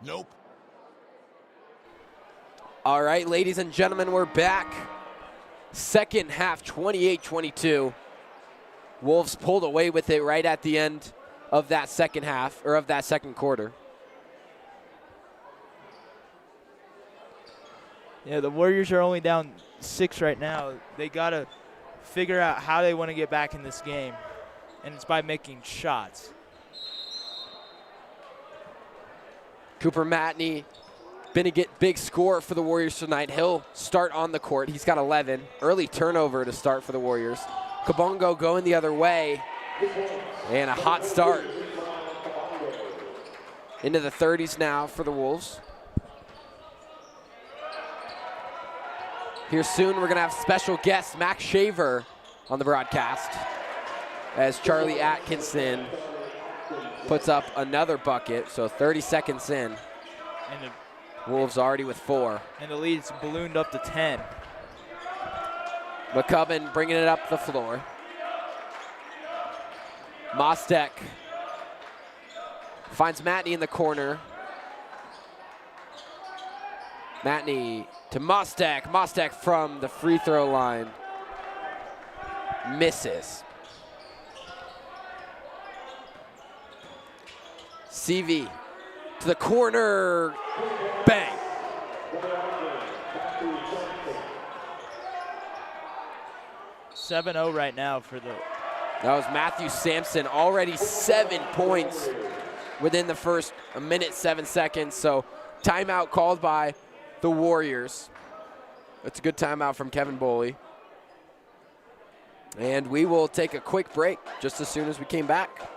Nope. All right, ladies and gentlemen, we're back. Second half, 28-22. Wolves pulled away with it right at the end of that second half, or of that second quarter. Yeah, the Warriors are only down 6 right now. They got to figure out how they want to get back in this game, and it's by making shots. Cooper Matney, been a big score for the Warriors tonight. He'll start on the court. He's got 11. Early turnover to start for the Warriors. Kabongo going the other way. And a hot start. Into the 30s now for the Wolves. Here soon we're going to have special guest Max Shaver on the broadcast as Charlie Atkinson puts up another bucket, so 30 seconds in. And Wolves already with 4. And the lead's ballooned up to 10. McCubbin bringing it up the floor. Mostek finds Matney in the corner. Matney to Mostek. Mostek from the free throw line. Misses. CV to the corner. Bang. $7-0 right now for the. That was Matthew Sampson, already 7 points within the first minute, 7 seconds. So timeout called by the Warriors. That's a good timeout from Kevin Boley. And we will take a quick break just as soon as we came back.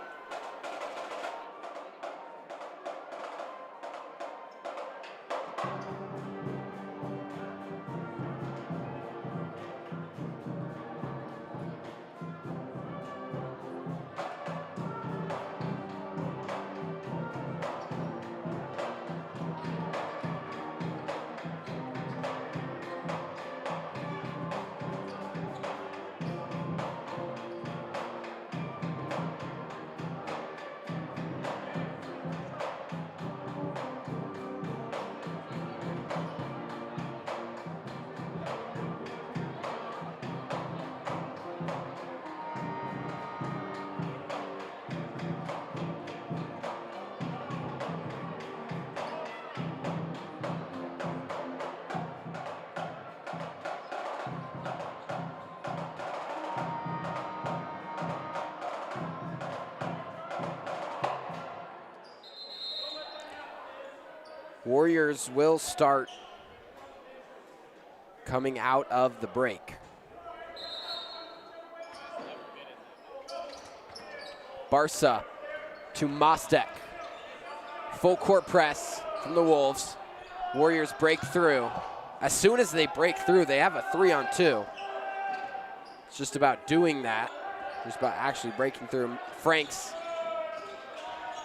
Warriors will start coming out of the break. Barca to Mostek. Full court press from the Wolves. Warriors break through. As soon as they break through, they have a 3-on-2. It's just about doing that. Just about actually breaking through. Franks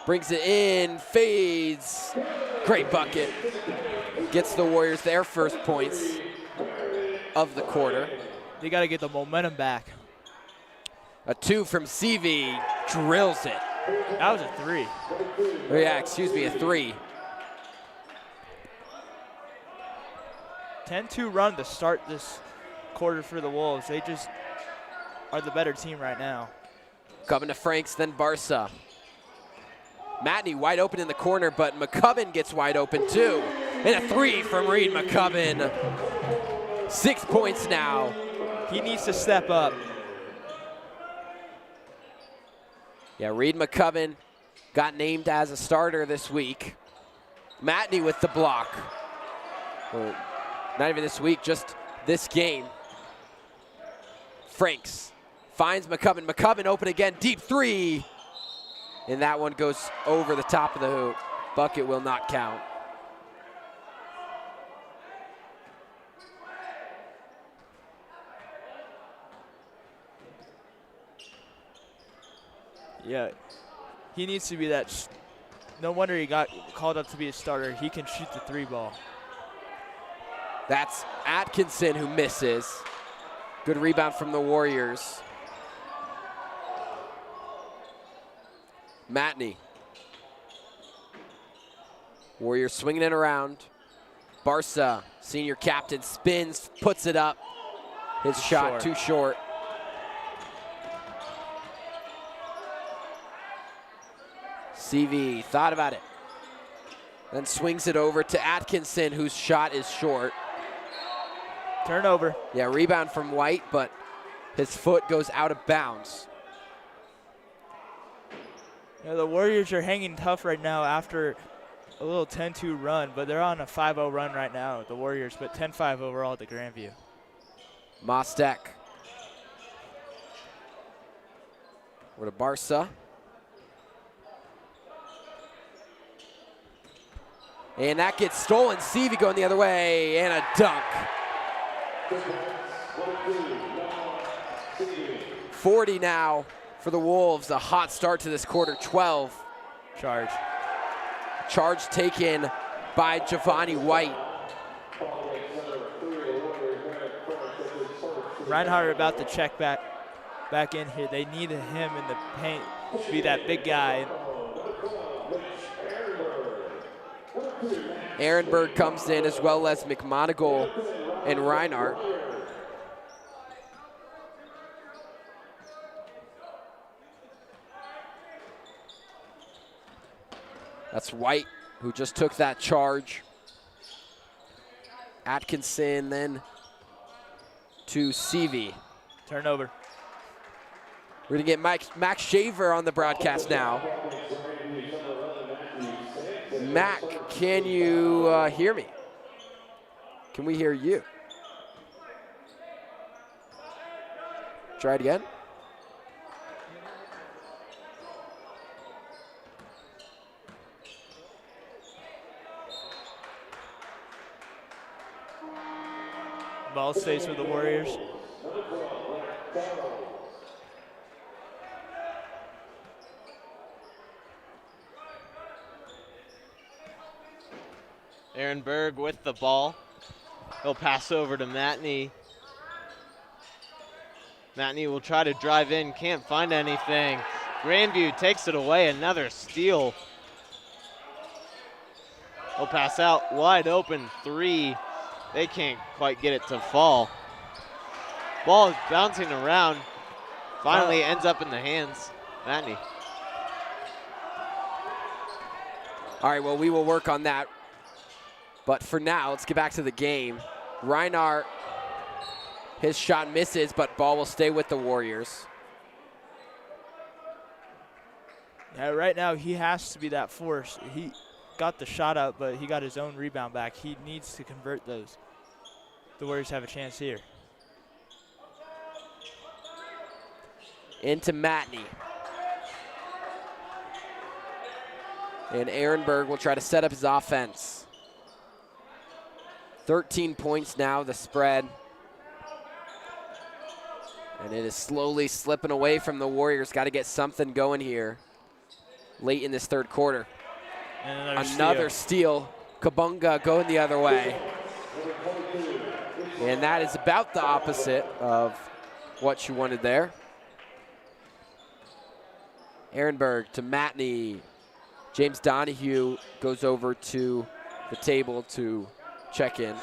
brings it in, fades. Great bucket. Gets the Warriors their first points of the quarter. They got to get the momentum back. A 2 from CV, drills it. That was a 3. Oh yeah, excuse me, a 3. 10-2 run to start this quarter for the Wolves. They just are the better team right now. Coming to Franks, then Barca. Matney wide open in the corner, but McCubbin gets wide open too. And a 3 from Reed McCubbin. 6 points now. He needs to step up. Yeah, Reed McCubbin got named as a starter this week. Matney with the block. Well, not even this week, just this game. Franks finds McCubbin. McCubbin open again, deep three. And that one goes over the top of the hoop. Bucket will not count. Yeah, he needs to be that. No wonder he got called up to be a starter. He can shoot the 3 ball. That's Atkinson who misses. Good rebound from the Warriors. Matney. Warriors swinging it around. Barca, senior captain, spins, puts it up. His shot too short. CV thought about it. Then swings it over to Atkinson, whose shot is short. Turnover. Yeah, rebound from White, but his foot goes out of bounds. Yeah, the Warriors are hanging tough right now after a little 10-2 run, but they're on a 5-0 run right now, the Warriors, but 10-5 overall to Grandview. Mostek. Over to Barca. And that gets stolen. Seavey going the other way, and a dunk. 40 now for the Wolves. A hot start to this quarter, 12. Charge. Charge taken by Giovanni White. Reinhardt about to check back in here. They needed him in the paint to be that big guy. Ehrenberg comes in, as well as McMonigal and Reinhardt. That's White, who just took that charge. Atkinson then to Seavey. Turnover. We're gonna get Max Shaver on the broadcast now. Mac, can you hear me? Can we hear you? Try it again. Ball stays with the Warriors. Ehrenberg with the ball. He'll pass over to Matney. Matney will try to drive in, can't find anything. Grandview takes it away, another steal. He'll pass out, wide open 3. They can't quite get it to fall. Ball is bouncing around. Finally ends up in the hands. Matney. All right, well, we will work on that. But for now, let's get back to the game. Reinhardt, his shot misses, but ball will stay with the Warriors. Yeah, right now he has to be that force. He got the shot up, but he got his own rebound back. He needs to convert those. The Warriors have a chance here. Into Matney. And Ehrenberg will try to set up his offense. 13 points now, the spread. And it is slowly slipping away from the Warriors. Got to get something going here late in this third quarter. And another steal. Kabunga going the other way. And that is about the opposite of what you wanted there. Ehrenberg to Matney. James Donahue goes over to the table to check in.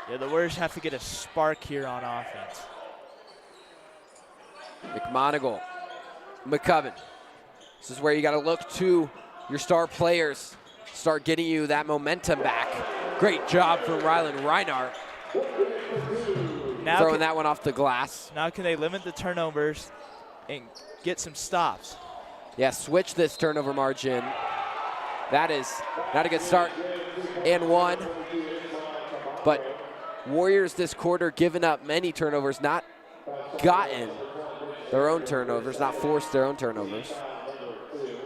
Yeah, the Warriors have to get a spark here on offense. McMonigal, McCubbin. This is where you got to look to your star players. Start getting you that momentum back. Great job from Rylan Reinhardt. Now throwing that one off the glass. Now can they limit the turnovers and get some stops? Yeah, switch this turnover margin. That is not a good start. And 1. But Warriors this quarter giving up many turnovers, not gotten their own turnovers, not forced their own turnovers.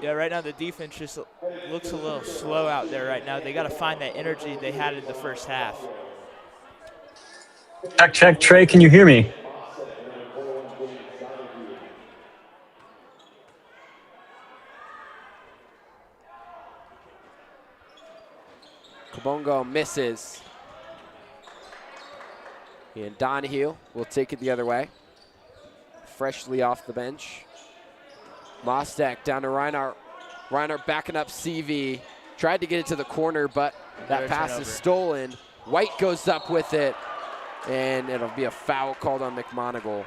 Yeah, right now the defense just looks a little slow out there right now. They got to find that energy they had in the first half. Check, check. Trey, can you hear me? Kabongo misses. And Donahue will take it the other way. Freshly off the bench. Mostek down to Reinhardt. Reinhardt backing up CV. Tried to get it to the corner, but that pass is stolen. White goes up with it, and it'll be a foul called on McMonigal.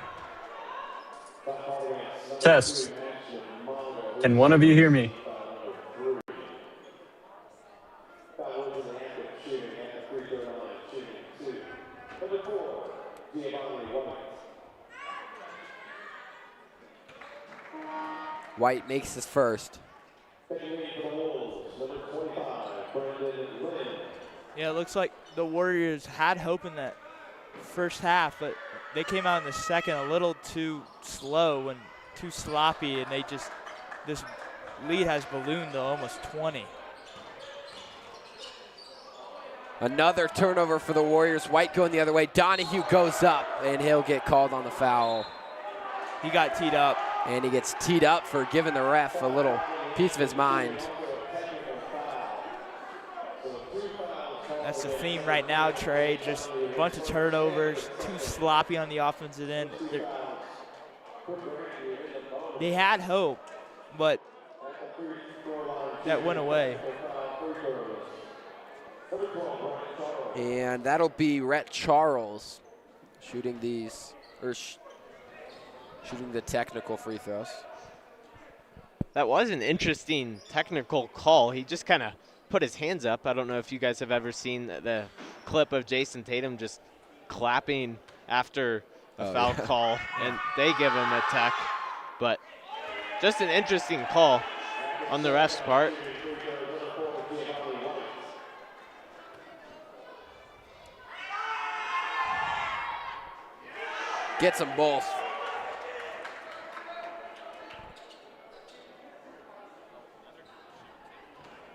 Test. Can one of you hear me? White makes his first. Yeah, it looks like the Warriors had hope in that first half, but they came out in the second a little too slow and too sloppy, and this lead has ballooned to almost 20. Another turnover for the Warriors. White going the other way. Donahue goes up, and he'll get called on the foul. He got teed up. And he gets teed up for giving the ref a little piece of his mind. That's the theme right now, Trey. Just a bunch of turnovers, too sloppy on the offensive end. They had hope, but that went away. And that'll be Rhett Charles shooting these, shooting the technical free throws. That was an interesting technical call. He just kind of put his hands up. I don't know if you guys have ever seen the clip of Jason Tatum just clapping after a foul call, and they give him a tech. But just an interesting call on the ref's part. Gets them both.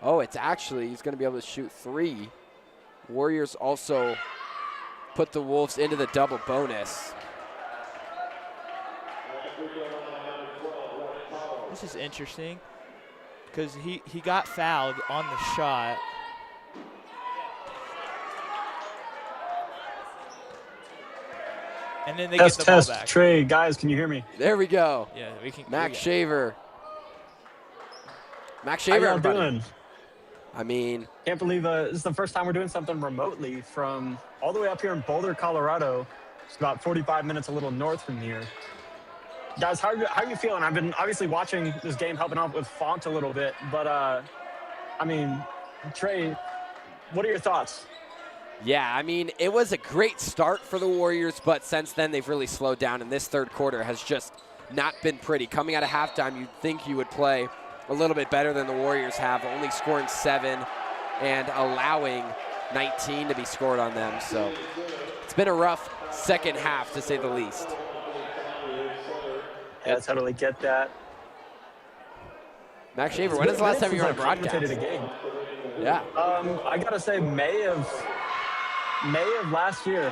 Oh, it's actually, he's going to be able to shoot 3. Warriors also put the Wolves into the double bonus. This is interesting because he got fouled on the shot. And then they get the ball back. Trey, guys, can you hear me? There we go. Yeah, we can. Max Shaver. Max How Shaver, y'all everybody. doing? I mean, Can't believe this is the first time we're doing something remotely from all the way up here in Boulder, Colorado. It's about 45 minutes a little north from here. Guys, how are you feeling? I've been obviously watching this game, helping out with Font a little bit, but I mean, Trey, what are your thoughts? yeah, I mean, it was a great start for the Warriors, but since then they've really slowed down, and this third quarter has just not been pretty. Coming out of halftime, you'd think you would play a little bit better than the Warriors have, only scoring 7 and allowing 19 to be scored on them. So it's been a rough second half, to say the least. Yeah, I totally get that. Max Shaver, when is the last time you were on a broadcast? A game. Yeah. I gotta say May of last year.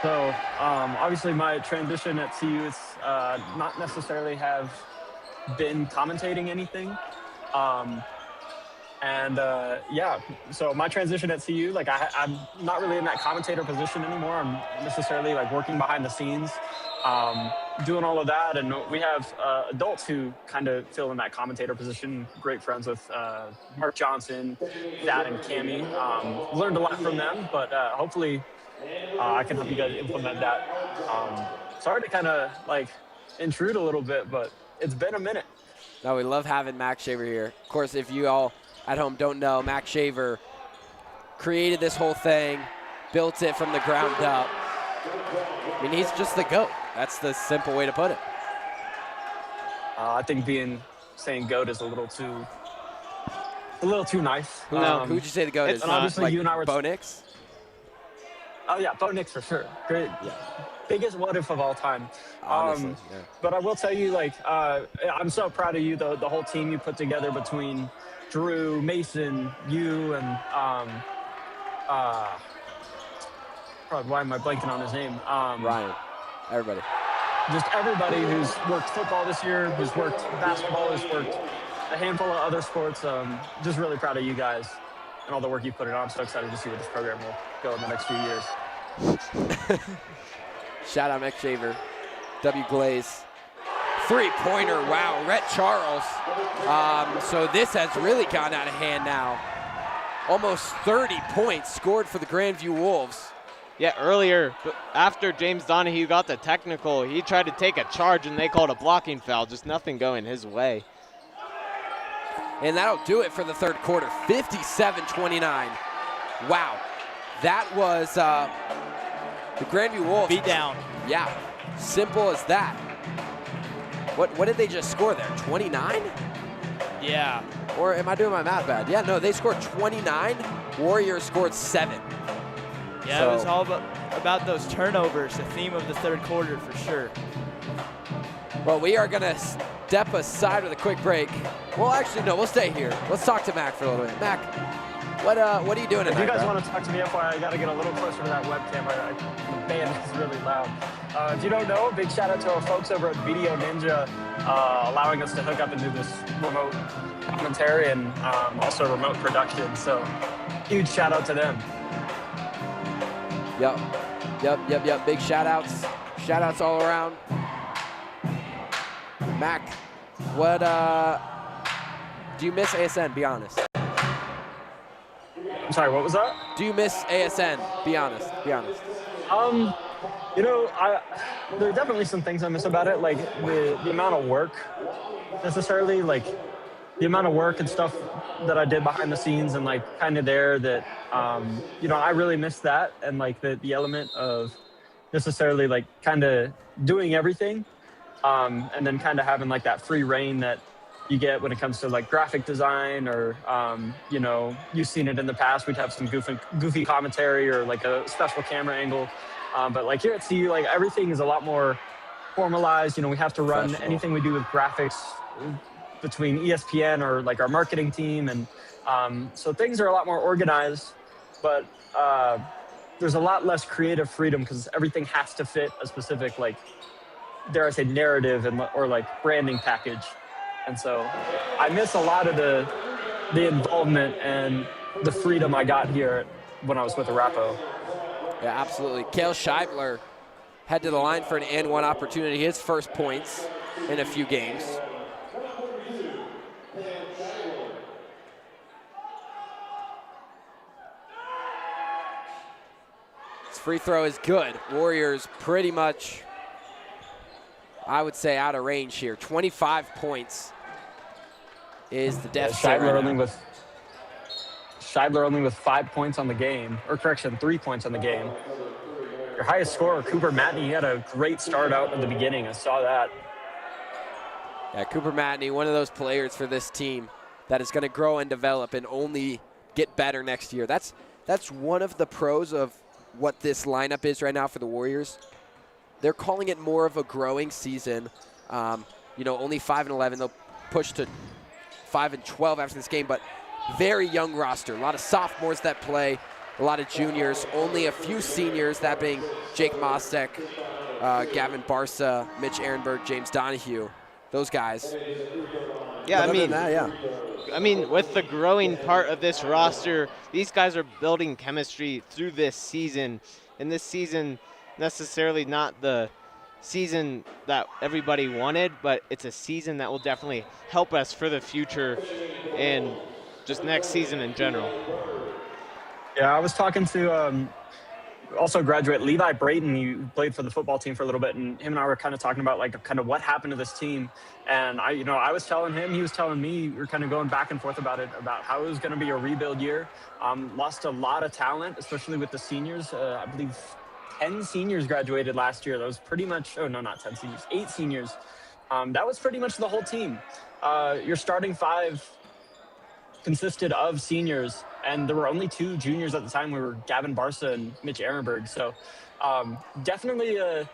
So obviously my transition at CU is not necessarily have been commentating anything. Yeah, so my transition at CU, like I'm not really in that commentator position anymore. I'm necessarily like working behind the scenes, doing all of that. And we have adults who kind of fill in that commentator position. Great friends with Mark Johnson, Dad, and Cammie. Learned a lot from them, but hopefully I can help you guys implement that. Sorry to kind of like intrude a little bit, but it's been a minute. No, we love having Max Shaver here. Of course, if you all at home don't know, Max Shaver created this whole thing, built it from the ground up. I mean, he's just the GOAT. That's the simple way to put it. I think being saying GOAT is a little too nice. Who would you say the GOAT is? and obviously Like you and I were. Bo Nix? Oh yeah, Bo Nix for sure. Great. Yeah. Biggest what if of all time. Honestly, yeah. But I will tell you, like, I'm so proud of you, the whole team you put together between Drew, Mason, you, and why am I blanking on his name? Ryan. Everybody. Just everybody who's worked football this year, who's worked basketball, who's worked a handful of other sports. Just really proud of you guys and all the work you put in. I'm so excited to see where this program will go in the next few years. Shout out Mick Shaver. W. Glaze. Three-pointer, wow, Rhett Charles. So this has really gone out of hand now. Almost 30 points scored for the Grandview Wolves. Yeah, earlier, after James Donahue got the technical, he tried to take a charge and they called a blocking foul, just nothing going his way. And that'll do it for the third quarter, 57-29. Wow, that was the Grandview Wolves. Beat down. Yeah, simple as that. What did they just score there, 29? Yeah. Or am I doing my math bad? Yeah, no, they scored 29. Warriors scored 7. Yeah, So- it was all about those turnovers, the theme of the third quarter for sure. Well, we are going to step aside with a quick break. Well, actually, no, we'll stay here. Let's talk to Mac for a little bit. Mac, what are you doing If tonight, you guys bro? want to talk to me, FYI, I got to get a little closer to that webcam. The band is really loud. If you don't know, big shout out to our folks over at Video Ninja, allowing us to hook up and do this remote commentary and also remote production. So huge shout out to them. Yep. Big shout outs. Shout outs all around. Mac, what do you miss ASN? Be honest. I'm sorry, what was that? Do you miss ASN? Be honest. You know, there are definitely some things I miss about it, like the amount of work necessarily, like the amount of work and stuff that I did behind the scenes and like kind of there that, you know, I really miss that. And like the element of necessarily like kind of doing everything and then kind of having like that free reign that you get when it comes to like graphic design or, you know, you've seen it in the past. We'd have some goofy commentary or like a special camera angle. But like here at CU, like everything is a lot more formalized. You know, we have to run anything we do with graphics between ESPN or like our marketing team. And so things are a lot more organized, but there's a lot less creative freedom because everything has to fit a specific, like, dare I say, narrative and or like branding package. And so I miss a lot of the involvement and the freedom I got here when I was with Arapahoe. Yeah, absolutely. Kale Scheibler head to the line for an and one opportunity. His first points in a few games. His free throw is good. Warriors pretty much, I would say, out of range here. 25 points is the deficit. Scheibler only with 5 points on the game, or correction, 3 points on the game. Your highest scorer, Cooper Matney, he had a great start out in the beginning. I saw that. Yeah, Cooper Matney, one of those players for this team that is going to grow and develop and only get better next year. That's one of the pros of what this lineup is right now for the Warriors. They're calling it more of a growing season. You know, only 5-11. They'll push to 5-12 after this game, but very young roster. A lot of sophomores that play, a lot of juniors, only a few seniors, that being Jake Mostek, Gavin Barca, Mitch Ehrenberg, James Donahue, those guys. Yeah, I I mean, with the growing part of this roster, these guys are building chemistry through this season. And this season, necessarily not the season that everybody wanted, but it's a season that will definitely help us for the future and just next season in general. Yeah, I was talking to also graduate Levi Brayton. He played for the football team for a little bit, and him and I were kind of talking about like kind of what happened to this team. And I was telling him, he was telling me, we were kind of going back and forth about it, about how it was going to be a rebuild year. Lost a lot of talent, especially with the seniors. I believe 10 seniors graduated last year. That was pretty much, oh no, not 10 seniors, 8 seniors that was pretty much the whole team. Your starting five consisted of seniors, and there were only 2 juniors at the time. We were Gavin Barca and Mitch Ehrenberg. So definitely a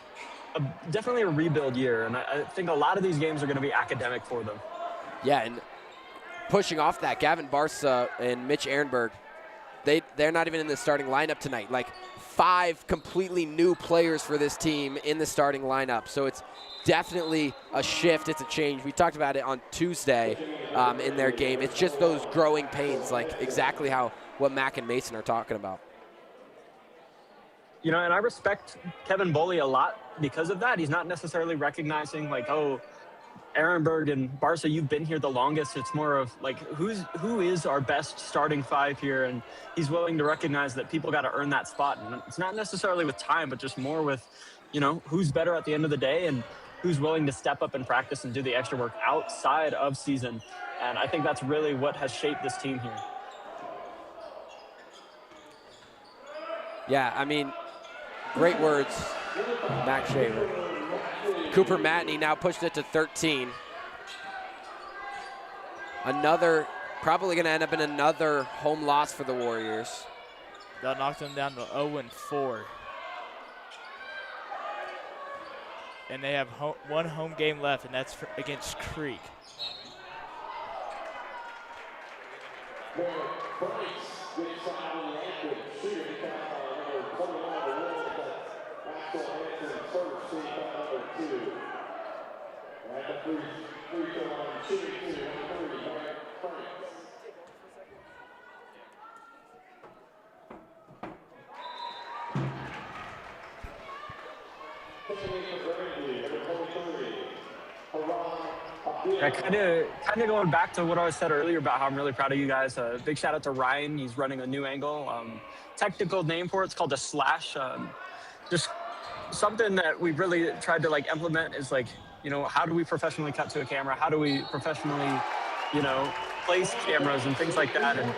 rebuild year, and I think a lot of these games are going to be academic for them. Yeah, and pushing off that, Gavin Barca and Mitch Ehrenberg, they're not even in the starting lineup tonight. Like 5 completely new players for this team in the starting lineup. So it's definitely a shift. It's a change. We talked about it on Tuesday in their game. It's just those growing pains, like exactly what Mac and Mason are talking about. You know, and I respect Kevin Boley a lot because of that. He's not necessarily recognizing like, oh, Ehrenberg and Barca, you've been here the longest. It's more of like, who is our best starting 5 here? And he's willing to recognize that people got to earn that spot. And it's not necessarily with time, but just more with, you know, who's better at the end of the day and who's willing to step up and practice and do the extra work outside of season. And I think that's really what has shaped this team here. Yeah, I mean, great words, Mac Shaver. Cooper Matney now pushed it to 13. Probably going to end up in another home loss for the Warriors. That knocked them down to 0-4. And they have one home game left, and that's against Creek. Yeah, kind of going back to what I said earlier about how I'm really proud of you guys. Big shout out to Ryan. He's running a new angle. Technical name for it's called a slash. Just something that we've really tried to like implement is like, you know, how do we professionally cut to a camera? How do we professionally, you know, place cameras and things like that? And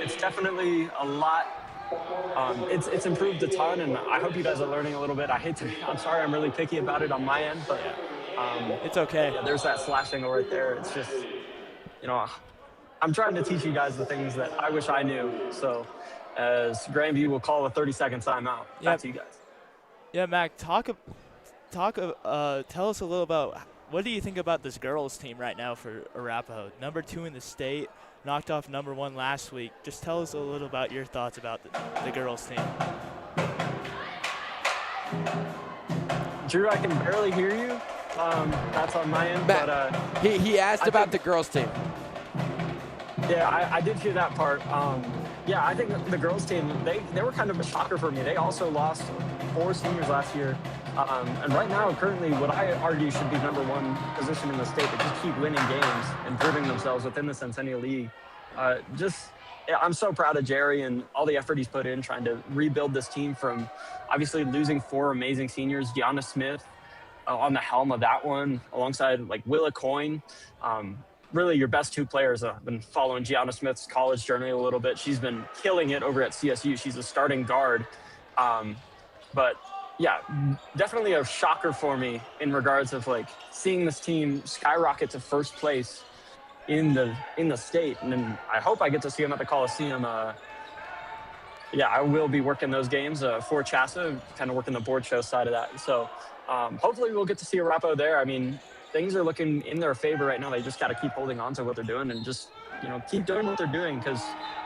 it's definitely a lot. It's improved a ton, and I hope you guys are learning a little bit. I'm sorry, I'm really picky about it on my end, but it's okay. Yeah, there's that slash angle right there. It's just, you know, I'm trying to teach you guys the things that I wish I knew. So as Grandview will call a 30-second timeout. Back to you guys. Yeah, Mac, tell us a little about what do you think about this girls team right now for Arapahoe? Number 2 in the state, knocked off number 1 last week. Just tell us a little about your thoughts about the girls team. Drew, I can barely hear you. That's on my end. Matt, but he asked about the girls team. Yeah, I did hear that part. Yeah, I think the girls team, they were kind of a shocker for me. They also lost 4 seniors last year. And right now, currently, what I argue should be number 1 position in the state. They just keep winning games and proving themselves within the Centennial League. I'm so proud of Jerry and all the effort he's put in trying to rebuild this team from obviously losing 4 amazing seniors. Gianna Smith on the helm of that one, alongside like Willa Coyne. Really your best 2 players. I've been following Gianna Smith's college journey a little bit. She's been killing it over at CSU. She's a starting guard. But yeah, definitely a shocker for me in regards of like seeing this team skyrocket to first place in the state. And then I hope I get to see them at the Coliseum. Yeah, I will be working those games for CHASA, kind of working the board show side of that. So hopefully we'll get to see Arapahoe there. I mean, things are looking in their favor right now. They just got to keep holding on to what they're doing and just, you know, keep doing what they're doing because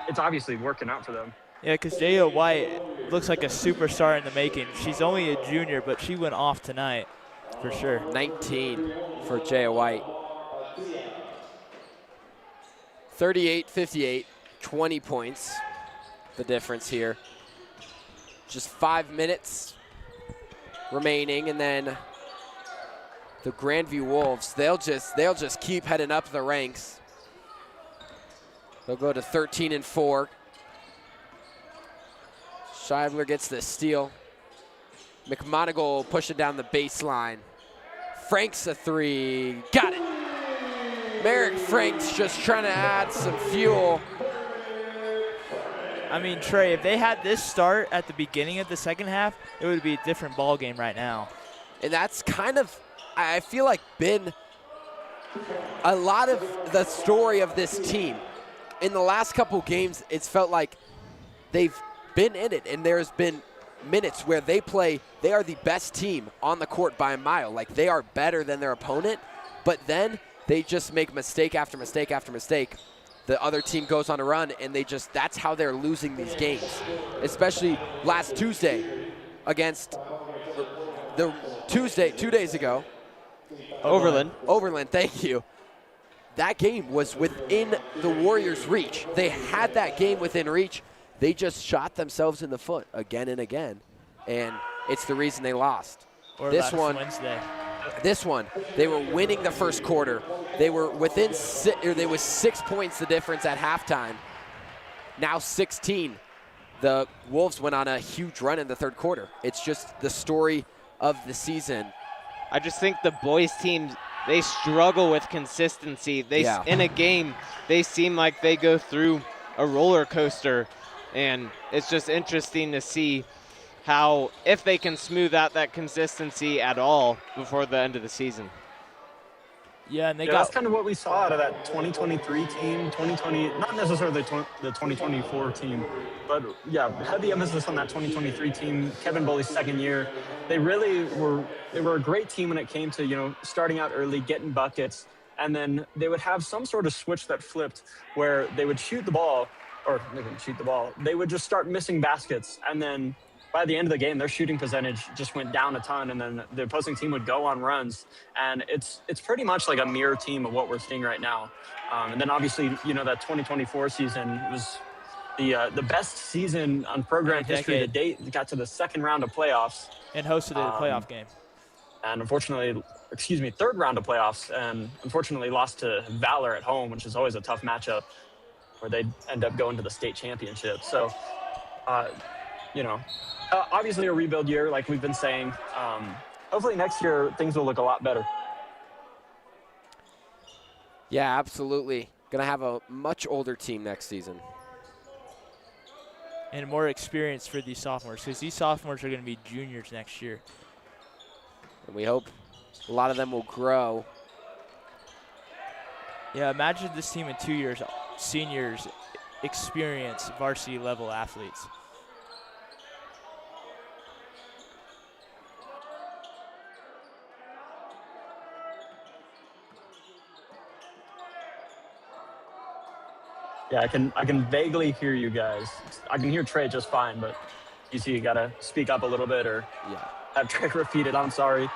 it's obviously working out for them. Yeah, because J.O. White looks like a superstar in the making. She's only a junior, but she went off tonight for sure. 19 for J.O. White. 38-58, 20 points, the difference here. Just 5 minutes remaining, and then the Grandview Wolves, they'll just keep heading up the ranks. They'll go to 13-4. Scheibler gets the steal. McMonigal pushing down the baseline. Franks a 3, got it. Merrick Franks just trying to add some fuel. I mean, Trey, if they had this start at the beginning of the second half, it would be a different ball game right now. And that's kind of I feel like been a lot of the story of this team. In the last couple games, it's felt like they've been in it, and there's been minutes where they are the best team on the court by a mile. Like, they are better than their opponent, but then they just make mistake after mistake after mistake. The other team goes on a run, and that's how they're losing these games. Especially last Tuesday against the 2 days ago. Overland, thank you. That game was within the Warriors' reach. They had that game within reach. They just shot themselves in the foot again and again, and it's the reason they lost. Or this last one, Wednesday. This one, they were winning the first quarter. They were within there was 6 points the difference at halftime. Now 16. The Wolves went on a huge run in the third quarter. It's just the story of the season. I just think the boys teams, they struggle with consistency. In a game, they seem like they go through a roller coaster, and it's just interesting to see how, if they can smooth out that consistency at all before the end of the season. Yeah, and that's kind of what we saw out of that 2023 team, 2020, not necessarily the 2024 team, but yeah, heavy emphasis on that 2023 team. Kevin Bully's second year. They were a great team when it came to, starting out early, getting buckets, and then they would have some sort of switch that flipped where they would shoot the ball, or they wouldn't shoot the ball, they would just start missing baskets, and then by the end of the game, their shooting percentage just went down a ton, and then the opposing team would go on runs. And it's pretty much like a mirror team of what we're seeing right now. And then obviously, that 2024 season was the best season on program history to date. It got to the second round of playoffs. And hosted a playoff game. And unfortunately, third round of playoffs, and unfortunately lost to Valor at home, which is always a tough matchup, where they'd end up going to the state championship. So, obviously a rebuild year, like we've been saying. Hopefully next year things will look a lot better. Yeah, absolutely. Going to have a much older team next season. And more experience for these sophomores, because these sophomores are going to be juniors next year. And we hope a lot of them will grow. Yeah, imagine this team in 2 years, seniors, experience, varsity level athletes. Yeah, I can vaguely hear you guys. I can hear Trey just fine, but you see you gotta speak up a little bit or have Trey repeat it. I'm sorry.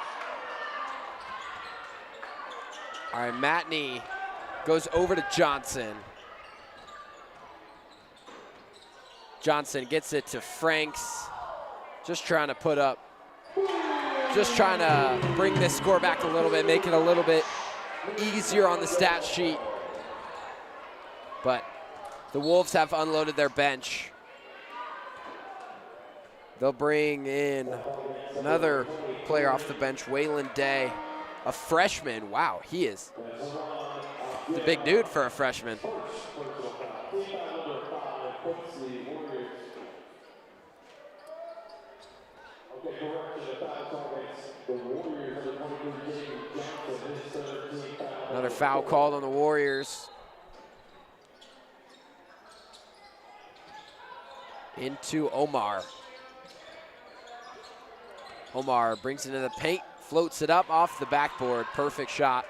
All right, Matney goes over to Johnson. Johnson gets it to Franks. Just trying to bring this score back a little bit, make it a little bit easier on the stat sheet. But the Wolves have unloaded their bench. They'll bring in another player off the bench, Waylon Day, a freshman. Wow, he is a big dude for a freshman. Another foul called on the Warriors. Into Omar. Omar brings it into the paint, floats it up off the backboard. Perfect shot.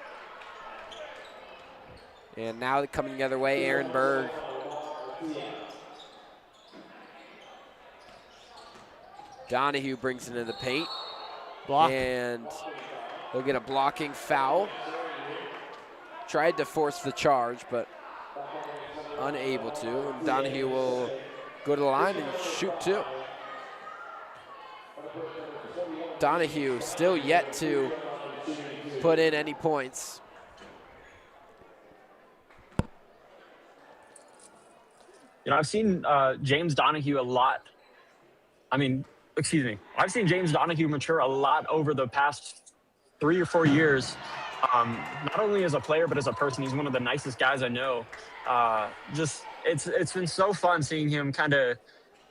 And now coming the other way, Aaron Berg. Donahue brings it into the paint. Block. And he'll get a blocking foul. Tried to force the charge, but unable to. And Donahue will go to the line and shoot two. Donahue still yet to put in any points. I've seen James Donahue a lot. I've seen James Donahue mature a lot over the past 3 or 4 years. Not only as a player, but as a person. He's one of the nicest guys I know. It's been so fun seeing him kind of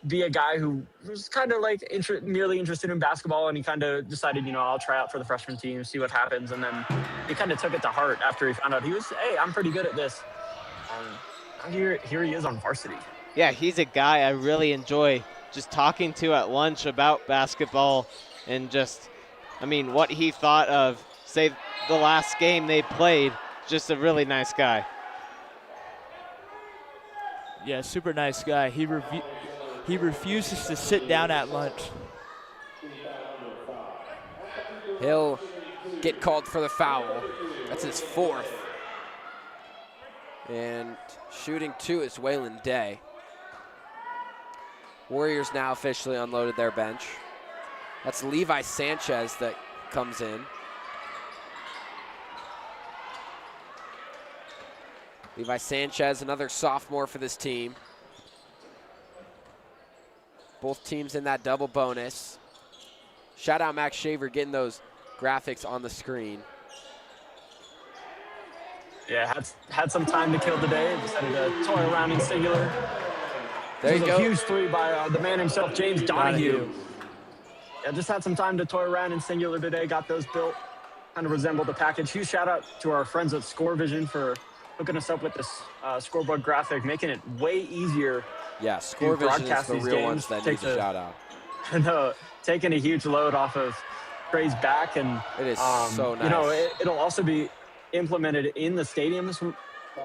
be a guy who was kind of like merely interested in basketball, and he kind of decided, I'll try out for the freshman team, see what happens. And then he kind of took it to heart after he found out hey, I'm pretty good at this. Here he is on varsity. Yeah, he's a guy I really enjoy just talking to at lunch about basketball and just, what he thought of, say, the last game they played. Just a really nice guy. Yeah, super nice guy. He refuses to sit down at lunch. He'll get called for the foul. That's his 4th. And shooting 2 is Waylon Day. Warriors now officially unloaded their bench. That's Levi Sanchez that comes in. Levi Sanchez, another sophomore for this team. Both teams in that double bonus. Shout out Max Shaver getting those graphics on the screen. Yeah, had some time to kill today. Decided to toy around in singular. There you go. A huge 3 by the man himself, James Donahue. Yeah, just had some time to toy around in singular today. Got those built. Kind of resembled the package. Huge shout out to our friends at Score Vision for hooking us up with this scoreboard graphic, making it way easier. Yeah, Score Vision is the real ones that need a shout out. No, taking a huge load off of Trey's back, and it is so nice. It'll also be implemented in the stadiums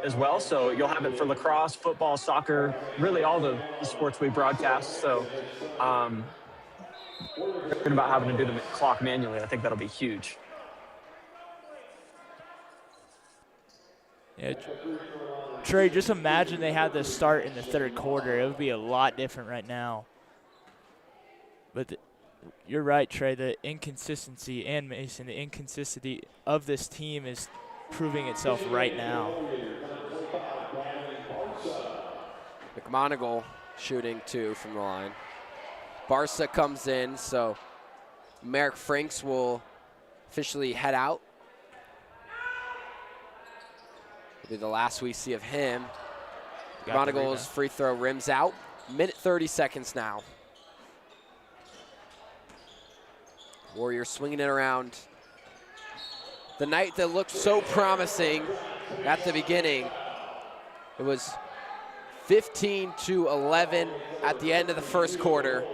as well, so you'll have it for lacrosse, football, soccer, really all the sports we broadcast. So thinking about having to do the clock manually, I think that'll be huge. Yeah, Trey, just imagine they had this start in the 3rd quarter. It would be a lot different right now. But you're right, Trey, the inconsistency, and Mason, the inconsistency of this team is proving itself right now. McMonigal shooting 2 from the line. Barca comes in, so Merrick Franks will officially head out. It'll be the last we see of him. McMonigal's free throw rims out. Minute 30 seconds now. Warriors swinging it around. The night that looked so promising at the beginning. It was 15-11 at the end of the 1st quarter.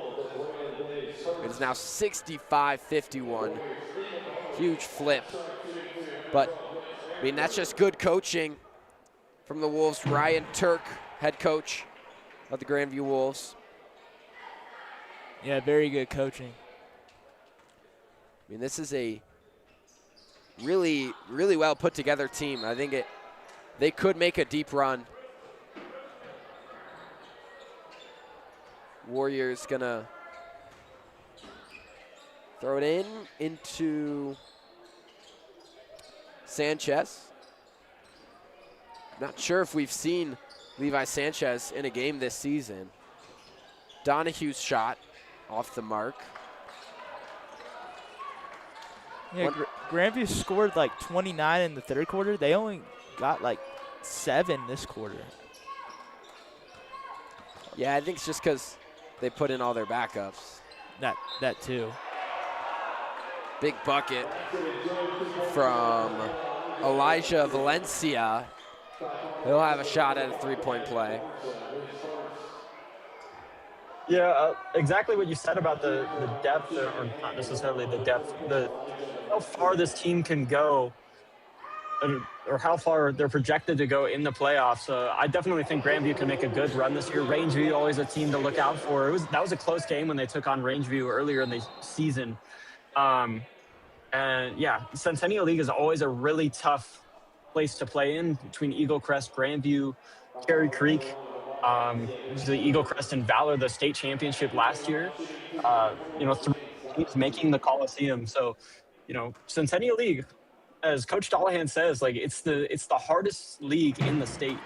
It is now 65-51. Huge flip. But, that's just good coaching from the Wolves. Ryan Turk, head coach of the Grandview Wolves. Yeah, very good coaching. This is a really, really well put together team. I think they could make a deep run. Warriors gonna throw it into Sanchez. Not sure if we've seen Levi Sanchez in a game this season. Donahue's shot off the mark. Yeah, Grandview scored like 29 in the 3rd quarter. They only got like 7 this quarter. Yeah, I think it's just because they put in all their backups. That too. Big bucket from Elijah Valencia. He'll have a shot at a 3-point play. Yeah, exactly what you said about the depth, or not necessarily the depth, how far this team can go, or how far they're projected to go in the playoffs. I definitely think Grandview can make a good run this year. Rangeview, always a team to look out for. That was a close game when they took on Rangeview earlier in the season. And yeah, Centennial League is always a really tough place to play in, between Eagle Crest, Grandview, Cherry Creek. The Eagle Crest and Valor, the state championship last year. 3 teams making the Coliseum. So, Centennial League, as Coach Dollahan says, like it's the hardest league in the state.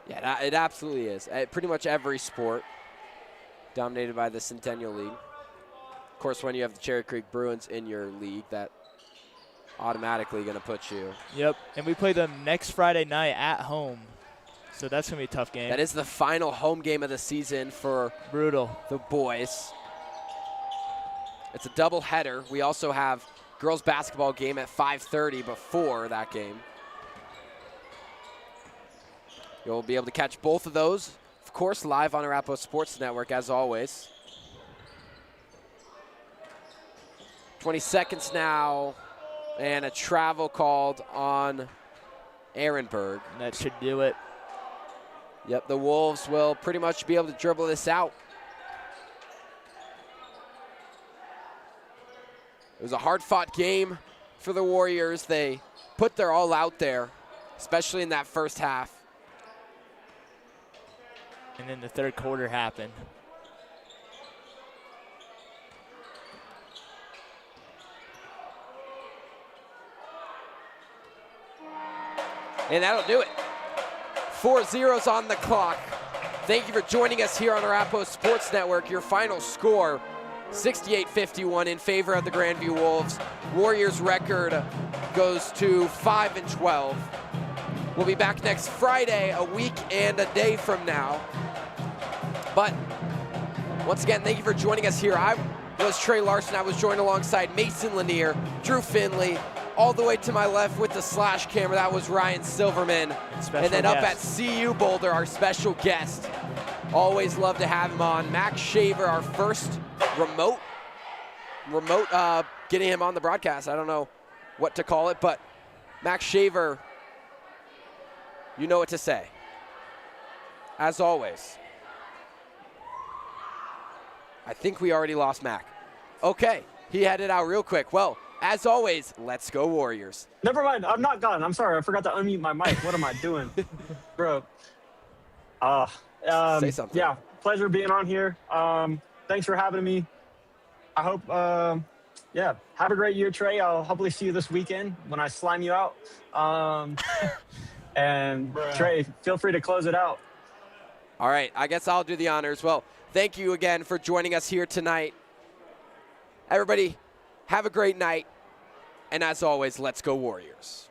Yeah, it absolutely is. Pretty much every sport dominated by the Centennial League. Of course, when you have the Cherry Creek Bruins in your league, that automatically going to put you. Yep, and we play them next Friday night at home. So that's going to be a tough game. That is the final home game of the season for brutal. the boys. It's a doubleheader. We also have girls basketball game at 5:30 before that game. You'll be able to catch both of those, of course, live on Arapahoe Sports Network, as always. 20 seconds now, and a travel called on Ehrenberg. That should do it. Yep, the Wolves will pretty much be able to dribble this out. It was a hard-fought game for the Warriors. They put their all out there, especially in that first half. And then the third quarter happened. And that'll do it. 4-0 on the clock. Thank you for joining us here on Arapahoe Sports Network. Your final score, 68-51 in favor of the Grandview Wolves. Warriors record goes to 5-12. We'll be back next Friday, a week and a day from now. But once again, thank you for joining us here. I was Trey Larson. I was joined alongside Mason Lanier, Drew Finley. All the way to my left with the slash camera, that was Ryan Silverman. And then up at CU Boulder, our special guest. Always love to have him on. Max Shaver, our first remote getting him on the broadcast. I don't know what to call it, but Max Shaver, you know what to say. As always. I think we already lost Mac. Okay, he had it out real quick. Well, as always, let's go Warriors. Never mind. I'm not gone. I'm sorry. I forgot to unmute my mic. What am I doing? Bro. Say something. Yeah, pleasure being on here. Thanks for having me. I hope, have a great year, Trey. I'll hopefully see you this weekend when I slime you out. And Trey, feel free to close it out. All right, I guess I'll do the honors. Well, thank you again for joining us here tonight. Everybody, have a great night. And as always, let's go Warriors.